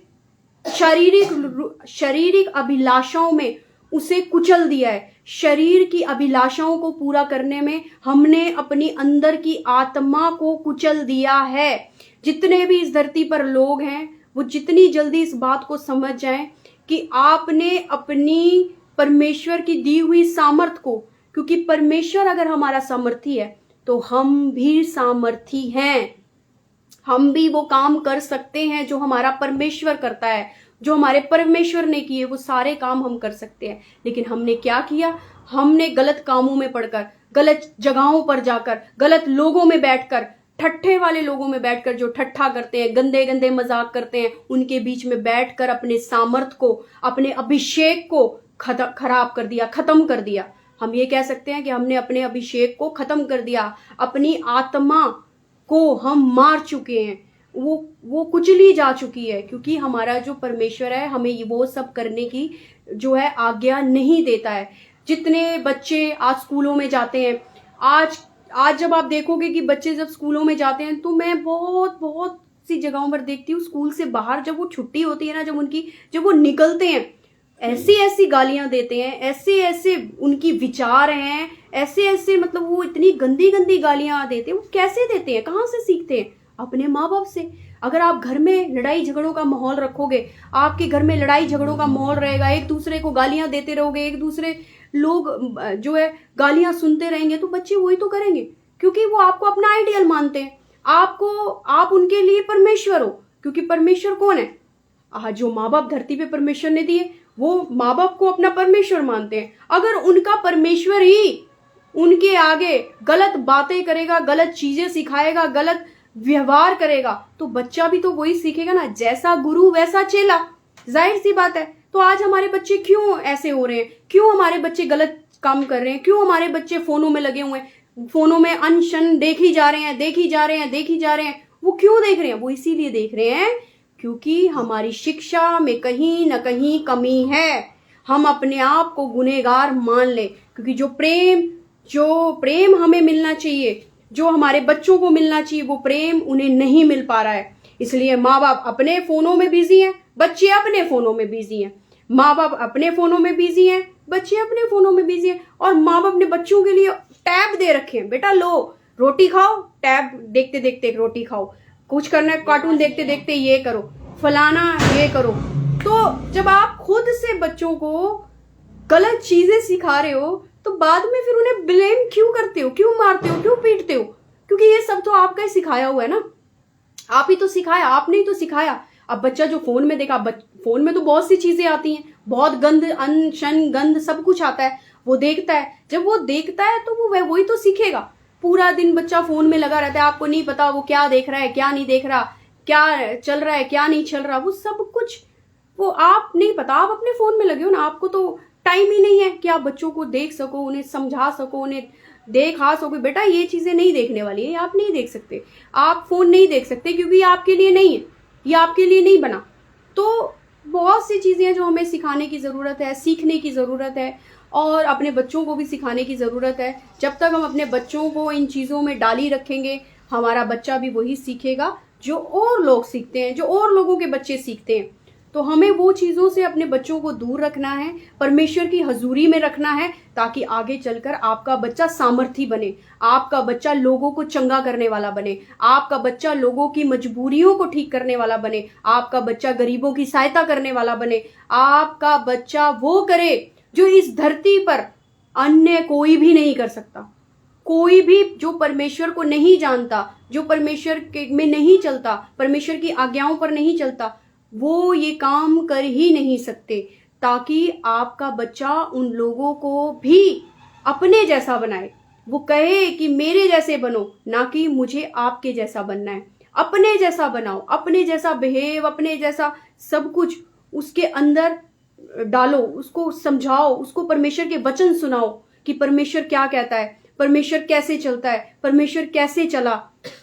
शारीरिक अभिलाषाओं में उसे कुचल दिया है। शरीर की अभिलाषाओं को पूरा करने में हमने अपनी अंदर की आत्मा को कुचल दिया है। जितने भी इस धरती पर लोग हैं वो जितनी जल्दी इस बात को समझ जाएं कि आपने अपनी परमेश्वर की दी हुई सामर्थ को, क्योंकि परमेश्वर अगर हमारा सामर्थी है तो हम भी सामर्थी हैं, हम भी वो काम कर सकते हैं जो हमारा परमेश्वर करता है। जो हमारे परमेश्वर ने किए वो सारे काम हम कर सकते हैं। लेकिन हमने क्या किया? हमने गलत कामों में पड़कर, गलत जगहों पर जाकर, गलत लोगों में बैठकर, ठट्ठे वाले लोगों में बैठकर जो ठट्ठा करते हैं, गंदे गंदे मजाक करते हैं, उनके बीच में बैठकर अपने सामर्थ को, अपने अभिषेक को खराब कर दिया, खत्म कर दिया। हम ये कह सकते हैं कि हमने अपने अभिषेक को खत्म कर दिया, अपनी आत्मा को हम मार चुके हैं, वो कुचली जा चुकी है। क्योंकि हमारा जो परमेश्वर है हमें वो सब करने की जो है आज्ञा नहीं देता है। जितने बच्चे आज स्कूलों में जाते हैं, आज जब आप देखोगे कि बच्चे जब स्कूलों में जाते हैं, तो मैं बहुत सी जगहों पर देखती हूँ, स्कूल से बाहर जब वो छुट्टी होती है ना, जब वो निकलते हैं, ऐसी गालियां देते हैं, ऐसे उनकी विचार हैं, ऐसे मतलब वो इतनी गंदी गालियां देते हैं। वो कैसे देते हैं? कहाँ से सीखते हैं? अपने माँ बाप से। अगर आप घर में लड़ाई झगड़ों का माहौल रखोगे, आपके घर में लड़ाई झगड़ों का माहौल रहेगा, एक दूसरे को गालियां देते रहोगे, एक दूसरे लोग जो है गालियां सुनते रहेंगे तो बच्चे वही तो करेंगे, क्योंकि वो आपको अपना आइडियल मानते हैं। आप उनके लिए परमेश्वर हो, क्योंकि परमेश्वर कौन है? जो माँ बाप धरती पे परमेश्वर ने दिए, वो माँ बाप को अपना परमेश्वर मानते हैं। अगर उनका परमेश्वर ही उनके आगे गलत बातें करेगा, गलत चीजें सिखाएगा, गलत व्यवहार करेगा, तो बच्चा भी तो वही सीखेगा ना, जैसा गुरु वैसा चेला। जाहिर सी बात है। तो आज हमारे बच्चे क्यों ऐसे हो रहे हैं, क्यों हमारे बच्चे गलत काम कर रहे हैं, क्यों हमारे बच्चे फोनों में लगे हुए हैं, फोनों में अनशन देखी जा रहे हैं। वो क्यों देख रहे हैं? वो इसीलिए देख रहे हैं क्योंकि हमारी शिक्षा में कहीं ना कहीं कमी है। हम अपने आप को गुनहगार मान ले, क्योंकि जो प्रेम हमें मिलना चाहिए, जो हमारे बच्चों को मिलना चाहिए, वो प्रेम उन्हें नहीं मिल पा रहा है। इसलिए माँ बाप अपने फोनों में बिजी हैं, बच्चे अपने फोनों में बिजी हैं। माँ बाप अपने फोनों में बिजी हैं, बच्चे अपने फोनों में बिजी हैं। और माँ बाप ने बच्चों के लिए टैब दे रखे हैं, बेटा लो रोटी खाओ, टैब देखते देखते रोटी खाओ, कुछ करना है कार्टून देखते देखते ये करो, फलाना ये करो। तो जब आप खुद से बच्चों को गलत चीजें सिखा रहे हो, तो बाद में फिर उन्हें ब्लेम क्यों करते हो, क्यों मारते हो, क्यों पीटते हो? क्योंकि ये सब तो आपका ही सिखाया हुआ है ना, आप ही तो सिखाया, आपने ही तो सिखाया। अब बच्चा जो फोन में देखा, फोन में तो बहुत सी चीजें आती हैं, बहुत गंद, अनशन, गंद सब कुछ आता है, वो देखता है। जब वो देखता है तो वो वही तो सीखेगा। पूरा दिन बच्चा फोन में लगा रहता है, आपको नहीं पता वो क्या देख रहा है, क्या नहीं देख रहा, क्या चल रहा है, क्या नहीं चल रहा, वो सब कुछ वो आप नहीं पता, आप अपने फोन में लगे हो ना। आपको तो टाइम ही नहीं है कि आप बच्चों को देख सको, उन्हें समझा सको, उन्हें देखा सको, बेटा ये चीजें नहीं देखने वाली है, आप नहीं देख सकते, आप फोन नहीं देख सकते, क्योंकि ये आपके लिए नहीं है, ये आपके लिए नहीं बना। तो बहुत सी चीजें हैं जो हमें सिखाने की जरूरत है, सीखने की जरूरत है, और अपने बच्चों को भी सिखाने की जरूरत है। जब तक हम अपने बच्चों को इन चीजों में डाली रखेंगे, हमारा बच्चा भी वही सीखेगा जो और लोग सीखते हैं, जो और लोगों के बच्चे सीखते हैं। तो हमें वो चीजों से अपने बच्चों को दूर रखना है, परमेश्वर की हजूरी में रखना है, ताकि आगे चलकर आपका बच्चा सामर्थी बने, आपका बच्चा लोगों को चंगा करने वाला बने, आपका बच्चा लोगों की मजबूरियों को ठीक करने वाला बने, आपका बच्चा गरीबों की सहायता करने वाला बने, आपका बच्चा वो करे जो इस धरती पर अन्य कोई भी नहीं कर सकता। कोई भी जो परमेश्वर को नहीं जानता, जो परमेश्वर में नहीं चलता, परमेश्वर की आज्ञाओं पर नहीं चलता, वो ये काम कर ही नहीं सकते। ताकि आपका बच्चा उन लोगों को भी अपने जैसा बनाए, वो कहे कि मेरे जैसे बनो, ना कि मुझे आपके जैसा बनना है। अपने जैसा बनाओ, अपने जैसा बिहेव, अपने जैसा सब कुछ उसके अंदर डालो, उसको समझाओ, उसको परमेश्वर के वचन सुनाओ कि परमेश्वर क्या कहता है, परमेश्वर कैसे चलता है, परमेश्वर कैसे चला,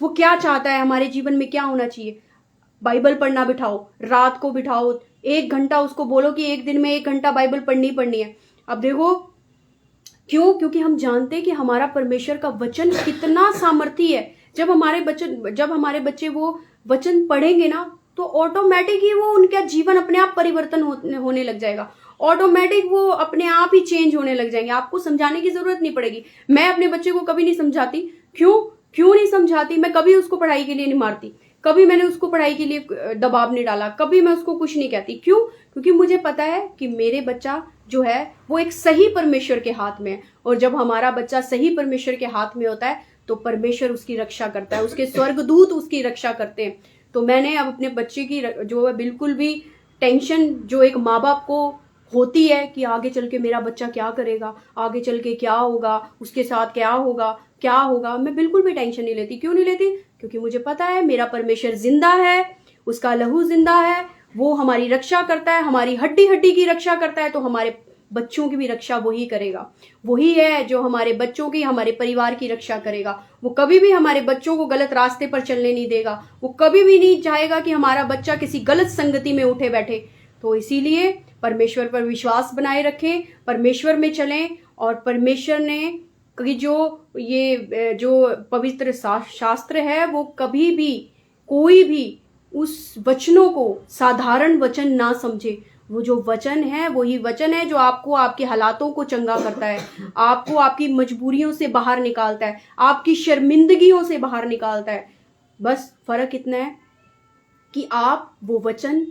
वो क्या चाहता है, हमारे जीवन में क्या होना चाहिए। बाइबल पढ़ना बिठाओ, रात को बिठाओ, 1 घंटा उसको बोलो कि एक दिन में 1 घंटा बाइबल पढ़नी है। अब देखो क्यों? क्योंकि हम जानते हैं कि हमारा परमेश्वर का वचन कितना सामर्थी है। जब हमारे बच्चे वो वचन पढ़ेंगे ना, तो ऑटोमेटिक ही वो उनका जीवन अपने आप परिवर्तन होने लग जाएगा, ऑटोमेटिक वो अपने आप ही चेंज होने लग जाएंगे। आपको समझाने की जरूरत नहीं पड़ेगी। मैं अपने बच्चे को कभी नहीं समझाती। क्यों नहीं समझाती? मैं कभी उसको पढ़ाई के लिए नहीं मारती, कभी मैंने उसको पढ़ाई के लिए दबाव नहीं डाला, कभी मैं उसको कुछ नहीं कहती। क्यों? क्योंकि मुझे पता है कि मेरे बच्चा जो है वो एक सही परमेश्वर के हाथ में है, और जब हमारा बच्चा सही परमेश्वर के हाथ में होता है तो परमेश्वर उसकी रक्षा करता है, उसके स्वर्गदूत उसकी रक्षा करते हैं। तो मैंने अब अपने बच्चे की जो है बिल्कुल भी टेंशन जो एक माँ बाप को होती है कि आगे चल के मेरा बच्चा क्या करेगा, आगे चल के क्या होगा, उसके साथ क्या होगा, मैं बिल्कुल भी टेंशन नहीं लेती। क्यों नहीं लेती? क्योंकि मुझे पता है मेरा परमेश्वर जिंदा है, उसका लहू जिंदा है, वो हमारी रक्षा करता है, हमारी हड्डी हड्डी की रक्षा करता है, तो हमारे बच्चों की भी रक्षा वही करेगा। वही है जो हमारे बच्चों की, हमारे परिवार की रक्षा करेगा। वो कभी भी हमारे बच्चों को गलत रास्ते पर चलने नहीं देगा, वो कभी भी नहीं चाहेगा कि हमारा बच्चा किसी गलत संगति में उठे बैठे। तो इसीलिए परमेश्वर पर विश्वास बनाए रखें, परमेश्वर में चलें, और परमेश्वर ने कि जो पवित्र शास्त्र है वो कभी भी कोई भी उस वचनों को साधारण वचन ना समझे। वो जो वचन है वही वचन है जो आपको आपके हालातों को चंगा करता है, आपको आपकी मजबूरियों से बाहर निकालता है, आपकी शर्मिंदगियों से बाहर निकालता है। बस फर्क इतना है कि आप वो वचन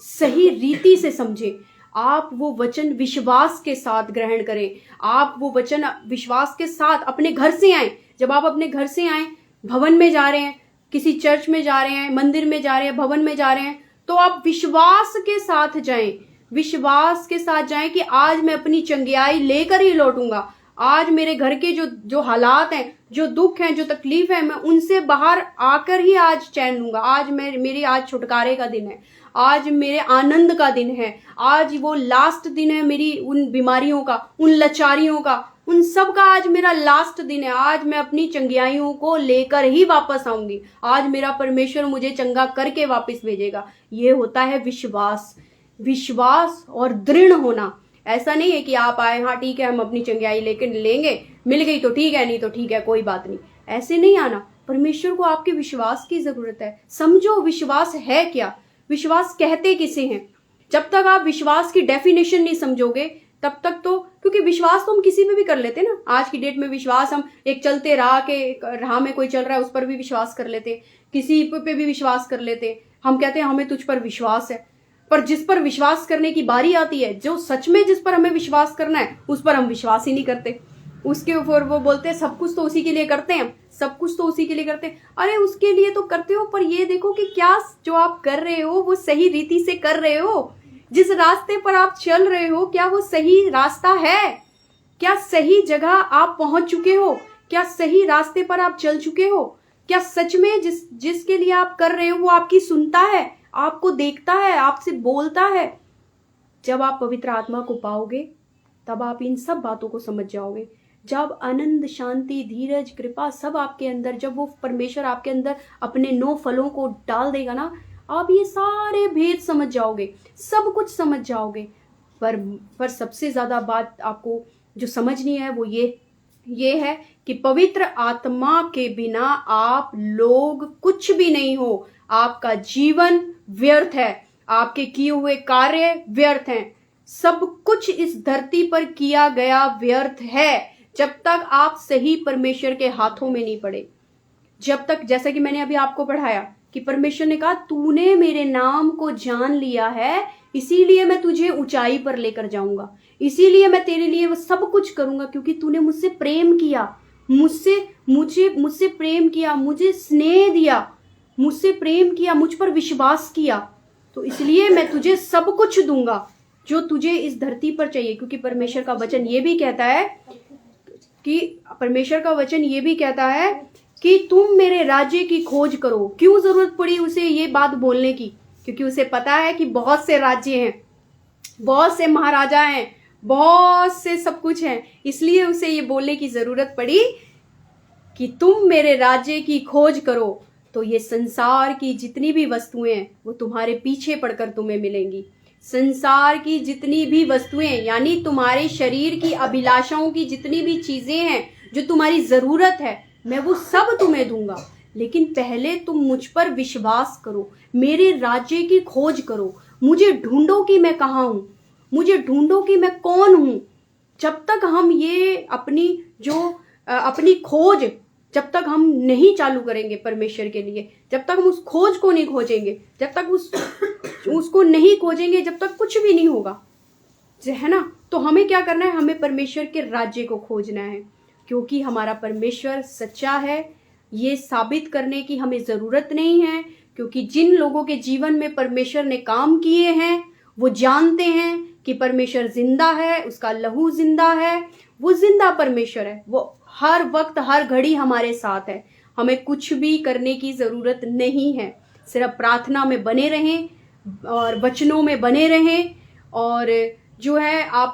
सही रीति से समझें, आप वो वचन विश्वास के साथ ग्रहण करें। आप वो वचन विश्वास के साथ अपने घर से आए। जब आप अपने घर से आए, भवन में जा रहे हैं, किसी चर्च में जा रहे हैं, मंदिर में जा रहे हैं, भवन में जा रहे हैं, तो आप विश्वास के साथ जाएं। विश्वास के साथ जाएं कि आज मैं अपनी चंगियाई लेकर ही लौटूंगा। आज मेरे घर के जो हालात हैं, जो दुख हैं, जो तकलीफ है, मैं उनसे बाहर आकर ही आज चैन लूंगा। आज मेरी आज छुटकारे का दिन है, आज मेरे आनंद का दिन है, आज वो लास्ट दिन है मेरी उन बीमारियों का, उन लाचारियों का, उन सब का आज मेरा लास्ट दिन है। आज मैं अपनी चंगियाइयों को लेकर ही वापस आऊंगी। आज मेरा परमेश्वर मुझे चंगा करके वापस भेजेगा। ये होता है विश्वास। विश्वास और दृढ़ होना। ऐसा नहीं है कि आप आए, हाँ ठीक है हम अपनी चंगियाई लेकर लेंगे, मिल गई तो ठीक है, नहीं तो ठीक है कोई बात नहीं, ऐसे नहीं आना। परमेश्वर को आपके विश्वास की जरूरत है। समझो विश्वास है क्या, विश्वास कहते किसे हैं। जब तक आप विश्वास की डेफिनेशन नहीं समझोगे तब तक तो, क्योंकि विश्वास तो हम किसी पे भी कर लेते हैं ना। आज की डेट में विश्वास हम एक चलते राह में कोई चल रहा है उस पर भी विश्वास कर लेते हैं, किसी पे भी विश्वास कर लेते हैं। हम कहते हैं हमें तुझ पर विश्वास है, पर जिस पर विश्वास करने की बारी आती है, जो सच में जिस पर हमें विश्वास करना है, उस पर हम विश्वास ही नहीं करते। उसके ऊपर वो बोलते हैं सब कुछ तो उसी के लिए करते हैं, सब कुछ तो उसी के लिए करते हैं। अरे उसके लिए तो करते हो, पर ये देखो कि क्या जो आप कर रहे हो वो सही रीति से कर रहे हो। जिस रास्ते पर आप चल रहे हो क्या वो सही रास्ता है? क्या सही जगह आप पहुंच चुके हो? क्या सही रास्ते पर आप चल चुके हो? क्या सच में जिसके लिए आप कर रहे हो वो आपकी सुनता है, आपको देखता है, आपसे बोलता है? जब आप पवित्र आत्मा को पाओगे तब आप इन सब बातों को समझ जाओगे। जब आनंद, शांति, धीरज, कृपा सब आपके अंदर, जब वो परमेश्वर आपके अंदर अपने 9 फलों को डाल देगा ना, आप ये सारे भेद समझ जाओगे, सब कुछ समझ जाओगे। पर सबसे ज्यादा बात आपको जो समझनी है वो ये है कि पवित्र आत्मा के बिना आप लोग कुछ भी नहीं हो। आपका जीवन व्यर्थ है, आपके किए हुए कार्य व्यर्थ हैं, सब कुछ इस धरती पर किया गया व्यर्थ है जब तक आप सही परमेश्वर के हाथों में नहीं पड़े। जब तक, जैसा कि मैंने अभी आपको पढ़ाया कि परमेश्वर ने कहा तूने मेरे नाम को जान लिया है, इसीलिए मैं तुझे ऊंचाई पर लेकर जाऊंगा, इसीलिए मैं तेरे लिए वो सब कुछ करूंगा, क्योंकि तूने मुझसे प्रेम किया, मुझसे प्रेम किया, मुझे स्नेह दिया, मुझसे प्रेम किया, मुझ पर विश्वास किया, तो इसलिए मैं तुझे सब कुछ दूंगा जो तुझे इस धरती पर चाहिए। क्योंकि परमेश्वर का वचन ये भी कहता है कि तुम मेरे राज्य की खोज करो। क्यों जरूरत पड़ी उसे ये बात बोलने की? क्योंकि उसे पता है कि बहुत से राज्य हैं, बहुत से महाराजा हैं, बहुत से सब कुछ हैं, इसलिए उसे ये बोलने की जरूरत पड़ी कि तुम मेरे राज्य की खोज करो, तो ये संसार की जितनी भी वस्तुएं हैं वो तुम्हारे पीछे पड़कर तुम्हें मिलेंगी। संसार की जितनी भी वस्तुएं, यानी तुम्हारे शरीर की अभिलाषाओं की जितनी भी चीजें हैं जो तुम्हारी जरूरत है, मैं वो सब तुम्हें दूंगा। लेकिन पहले तुम मुझ पर विश्वास करो, मेरे राज्य की खोज करो, मुझे ढूंढो कि मैं कहाँ हूं, मुझे ढूंढो कि मैं कौन हूं। जब तक हम ये अपनी खोज जब तक हम नहीं चालू करेंगे परमेश्वर के लिए, जब तक हम उस खोज को नहीं खोजेंगे, जब तक उसको नहीं खोजेंगे, जब तक कुछ भी नहीं होगा, है ना। तो हमें क्या करना है? हमें परमेश्वर के राज्य को खोजना है, क्योंकि हमारा परमेश्वर सच्चा है। ये साबित करने की हमें जरूरत नहीं है, क्योंकि जिन लोगों के जीवन में परमेश्वर ने काम किए हैं वो जानते हैं कि परमेश्वर जिंदा है, उसका लहू जिंदा है, वो जिंदा परमेश्वर है, वो हर वक्त हर घड़ी हमारे साथ है। हमें कुछ भी करने की जरूरत नहीं है, सिर्फ प्रार्थना में बने रहें और वचनों में बने रहें, और जो है आप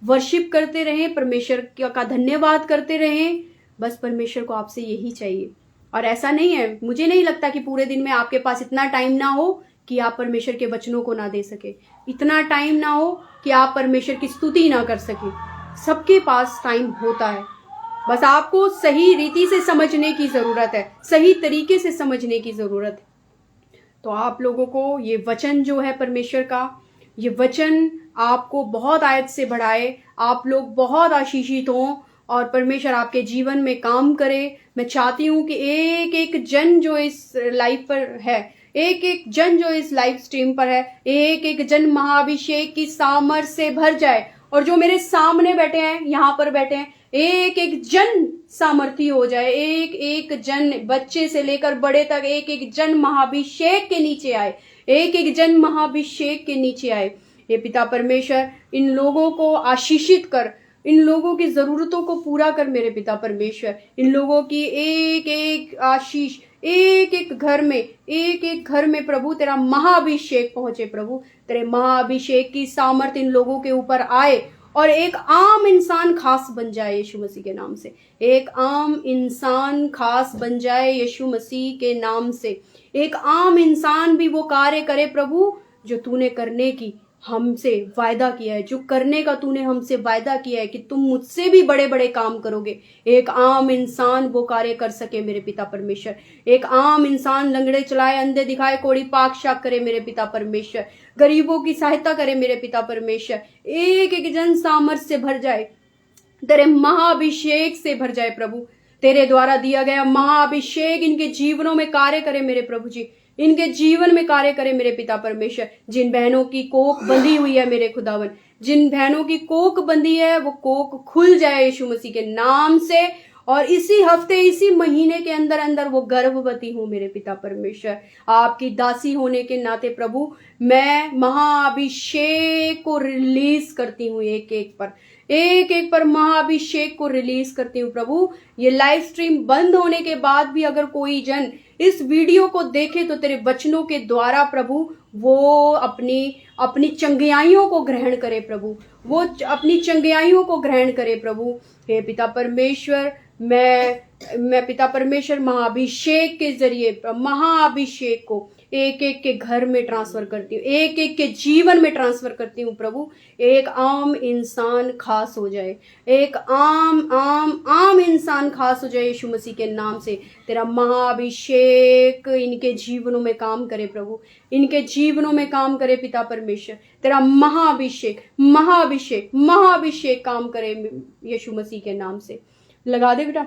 वर्शिप करते रहें, परमेश्वर का धन्यवाद करते रहें। बस परमेश्वर को आपसे यही चाहिए। और ऐसा नहीं है, मुझे नहीं लगता कि पूरे दिन में आपके पास इतना टाइम ना हो कि आप परमेश्वर के वचनों को ना दे सके, इतना टाइम ना हो कि आप परमेश्वर की स्तुति ना कर सके। सबके पास टाइम होता है, बस आपको सही रीति से समझने की जरूरत है, सही तरीके से समझने की जरूरत है। तो आप लोगों को ये वचन जो है परमेश्वर का, ये वचन आपको बहुत आयत से बढ़ाए, आप लोग बहुत आशीषित हों और परमेश्वर आपके जीवन में काम करे। मैं चाहती हूँ कि एक एक जन जो इस लाइफ पर है, एक एक जन जो इस लाइव स्ट्रीम पर है, एक एक जन महाअभिषेक की सामर्थ्य से भर जाए। और जो मेरे सामने बैठे हैं, यहाँ पर बैठे हैं, एक एक जन सामर्थी हो जाए, एक एक जन, बच्चे से लेकर बड़े तक, एक एक जन महाअभिषेक के नीचे आए, एक एक जन महाअभिषेक के नीचे आए। हे पिता परमेश्वर, इन लोगों को आशीषित कर, इन लोगों की जरूरतों को पूरा कर मेरे पिता परमेश्वर। इन लोगों की एक एक आशीष, एक एक घर में प्रभु तेरा महाअभिषेक पहुंचे। प्रभु तेरे महाअभिषेक की सामर्थ्य इन लोगों के ऊपर आए और एक आम इंसान खास बन जाए यीशु मसीह के नाम से। एक आम इंसान खास बन जाए यीशु मसीह के नाम से। एक आम इंसान भी वो कार्य करे प्रभु जो तूने करने की हमसे वायदा किया है, जो करने का तूने हमसे वायदा किया है कि तुम मुझसे भी बड़े बड़े काम करोगे। एक आम इंसान वो कार्य कर सके मेरे पिता परमेश्वर। एक आम इंसान लंगड़े चलाए, अंधे दिखाए, कोड़ी पाक शाक करे मेरे पिता परमेश्वर। गरीबों की सहायता करे मेरे पिता परमेश्वर। एक एक जन सामर्थ्य से भर जाए, तेरे महाअभिषेक से भर जाए प्रभु। तेरे द्वारा दिया गया महाअभिषेक इनके जीवनों में कार्य करे मेरे प्रभु जी, इनके जीवन में कार्य करे मेरे पिता परमेश्वर। जिन बहनों की कोख बंधी हुई है मेरे खुदावन, जिन बहनों की कोख बंधी है वो कोख खुल जाए यीशु मसीह के नाम से। और इसी हफ्ते, इसी महीने के अंदर अंदर वो गर्भवती हूँ मेरे पिता परमेश्वर। आपकी दासी होने के नाते प्रभु मैं महाअभिषेक को रिलीज करती हूँ, एक एक पर महाअभिषेक को रिलीज करती हूँ प्रभु। ये लाइव स्ट्रीम बंद होने के बाद भी अगर कोई जन इस वीडियो को देखे तो तेरे वचनों के द्वारा प्रभु वो अपनी चंगियाइयों को ग्रहण करे प्रभु, वो अपनी चंगियाइयों को ग्रहण करे प्रभु। हे पिता परमेश्वर, मैं पिता परमेश्वर महाअभिषेक के जरिए महाअभिषेक को एक एक के घर में ट्रांसफर करती हूँ, एक एक के जीवन में ट्रांसफर करती हूँ प्रभु। एक आम इंसान खास हो जाए, एक आम इंसान खास हो जाए यीशु मसीह के नाम से। तेरा महाअभिषेक इनके जीवनों में काम करे प्रभु, इनके जीवनों में काम करे पिता परमेश्वर। तेरा महाअभिषेक महाअभिषेक महाअभिषेक काम करे यीशु मसीह के नाम से। लगा दे बेटा।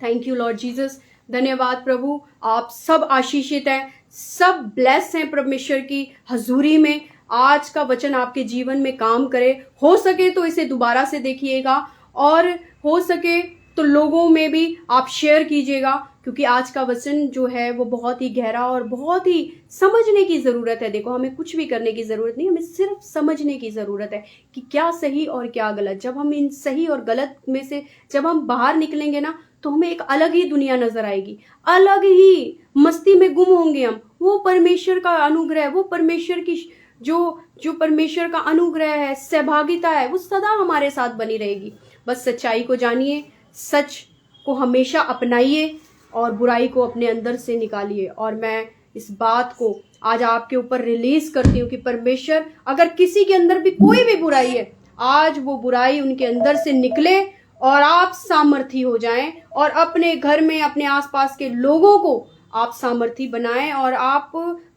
Thank you Lord Jesus. धन्यवाद प्रभु। आप सब आशीषित हैं, सब ब्लेस हैं परमेश्वर की हजूरी में। आज का वचन आपके जीवन में काम करे। हो सके तो इसे दोबारा से देखिएगा और हो सके तो लोगों में भी आप शेयर कीजिएगा, क्योंकि आज का वचन जो है वो बहुत ही गहरा और बहुत ही समझने की ज़रूरत है। देखो, हमें कुछ भी करने की ज़रूरत नहीं, हमें सिर्फ समझने की ज़रूरत है कि क्या सही और क्या गलत। जब हम इन सही और गलत में से जब हम बाहर निकलेंगे ना, तो हमें एक अलग ही दुनिया नजर आएगी, अलग ही मस्ती में गुम होंगे हम। वो परमेश्वर का अनुग्रह, वो परमेश्वर की जो परमेश्वर का अनुग्रह है, सहभागिता है, वो सदा हमारे साथ बनी रहेगी। बस सच्चाई को जानिए, सच को हमेशा अपनाइए और बुराई को अपने अंदर से निकालिए। और मैं इस बात को आज आपके ऊपर रिलीज करती हूँ कि परमेश्वर, अगर किसी के अंदर भी कोई भी बुराई है, आज वो बुराई उनके अंदर से निकले और आप सामर्थी हो जाएं और अपने घर में, अपने आसपास के लोगों को आप सामर्थी बनाएं और आप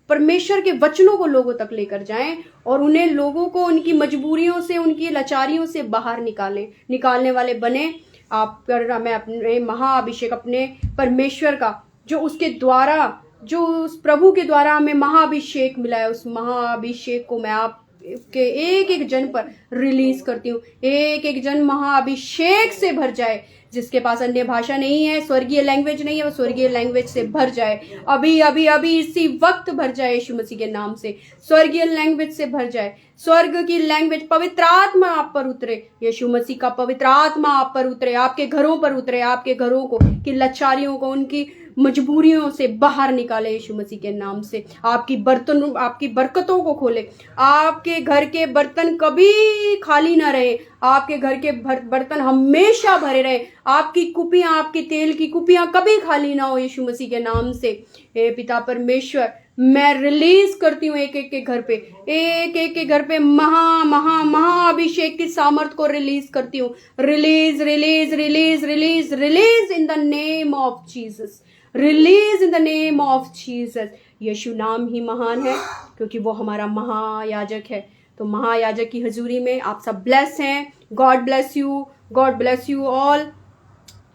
परमेश्वर के वचनों को लोगों तक लेकर जाएं और उन्हें, लोगों को उनकी मजबूरियों से, उनकी लाचारियों से बाहर निकालने वाले बने। आप पर मैं अपने महाअभिषेक, अपने परमेश्वर का, जो उसके द्वारा, जो उस प्रभु के द्वारा हमें महाअभिषेक मिला है, उस महाअभिषेक को मैं आप के एक एक जन पर रिलीज करती हूँ। एक एक जन महाअभिषेक से भर जाए। जिसके पास अन्य भाषा नहीं है, स्वर्गीय लैंग्वेज नहीं है, वो स्वर्गीय लैंग्वेज से भर जाए। अभी अभी अभी इसी वक्त भर जाए यीशु मसीह के नाम से। स्वर्गीय लैंग्वेज से भर जाए, स्वर्ग की लैंग्वेज, पवित्र आत्मा आप पर उतरे, यीशु मसीह का पवित्र आत्मा आप पर उतरे, आपके घरों पर उतरे, आपके घरों को, की लाचारियों को, उनकी मजबूरियों से बाहर निकाले यीशु मसीह के नाम से। आपकी बरकतों को खोले। आपके घर के बर्तन कभी खाली ना रहे, आपके घर के बर्तन हमेशा भरे रहे। आपकी कुपियां, आपकी तेल की कुपियां कभी खाली ना हो यीशु मसीह के नाम से। हे पिता परमेश्वर, मैं रिलीज करती हूँ एक एक के घर पे, एक एक के घर पे महाअभिषेक की सामर्थ को रिलीज करती हूँ। Release release release release release in the name of Jesus, release in the name of Jesus. यीशु नाम ही महान है, क्योंकि वो हमारा महायाजक है। तो महायाजक की हजूरी में आप सब ब्लेस हैं। God bless you, God bless you all.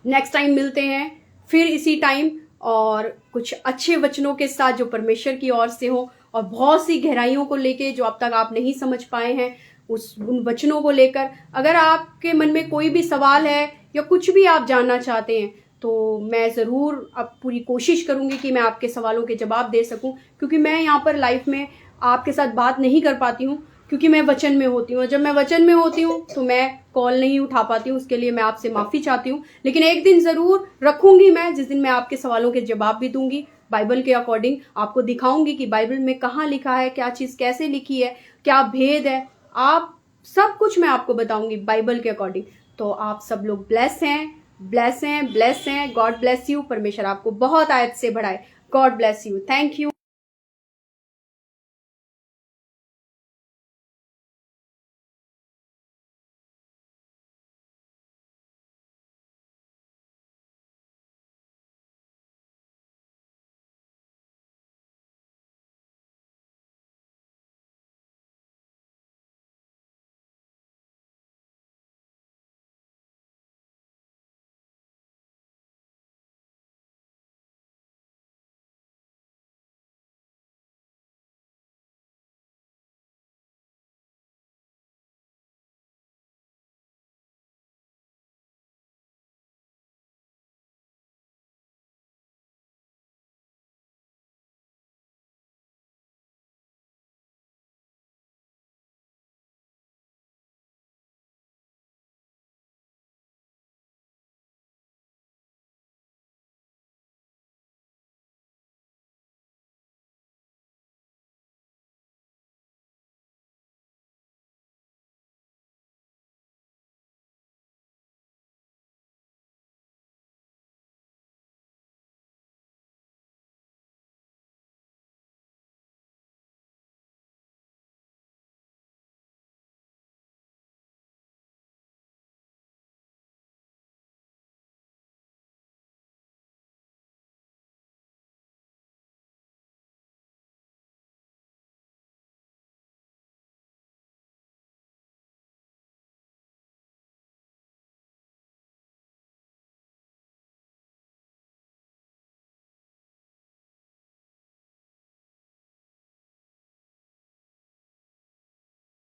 Next time मिलते हैं फिर इसी टाइम, और कुछ अच्छे वचनों के साथ जो परमेश्वर की ओर से हो, और बहुत सी गहराइयों को लेके जो अब तक आप नहीं समझ पाए हैं उन वचनों को लेकर। अगर आपके मन में कोई भी सवाल है या कुछ भी आप जानना चाहते हैं तो मैं ज़रूर अब पूरी कोशिश करूंगी कि मैं आपके सवालों के जवाब दे सकूं, क्योंकि मैं यहाँ पर लाइफ में आपके साथ बात नहीं कर पाती हूँ क्योंकि मैं वचन में होती हूँ। जब मैं वचन में होती हूँ तो मैं कॉल नहीं उठा पाती हूँ, उसके लिए मैं आपसे माफ़ी चाहती हूँ। लेकिन एक दिन ज़रूर रखूंगी मैं, जिस दिन मैं आपके सवालों के जवाब भी दूंगी बाइबल के अकॉर्डिंग, आपको दिखाऊंगी कि बाइबल में कहाँ लिखा है, क्या चीज़ कैसे लिखी है, क्या भेद है, आप सब कुछ मैं आपको बताऊंगी बाइबल के अकॉर्डिंग। तो आप सब लोग ब्लेस हैं। God bless you. परमेश्वर आपको बहुत आयत से बढ़ाए। God bless you. Thank you.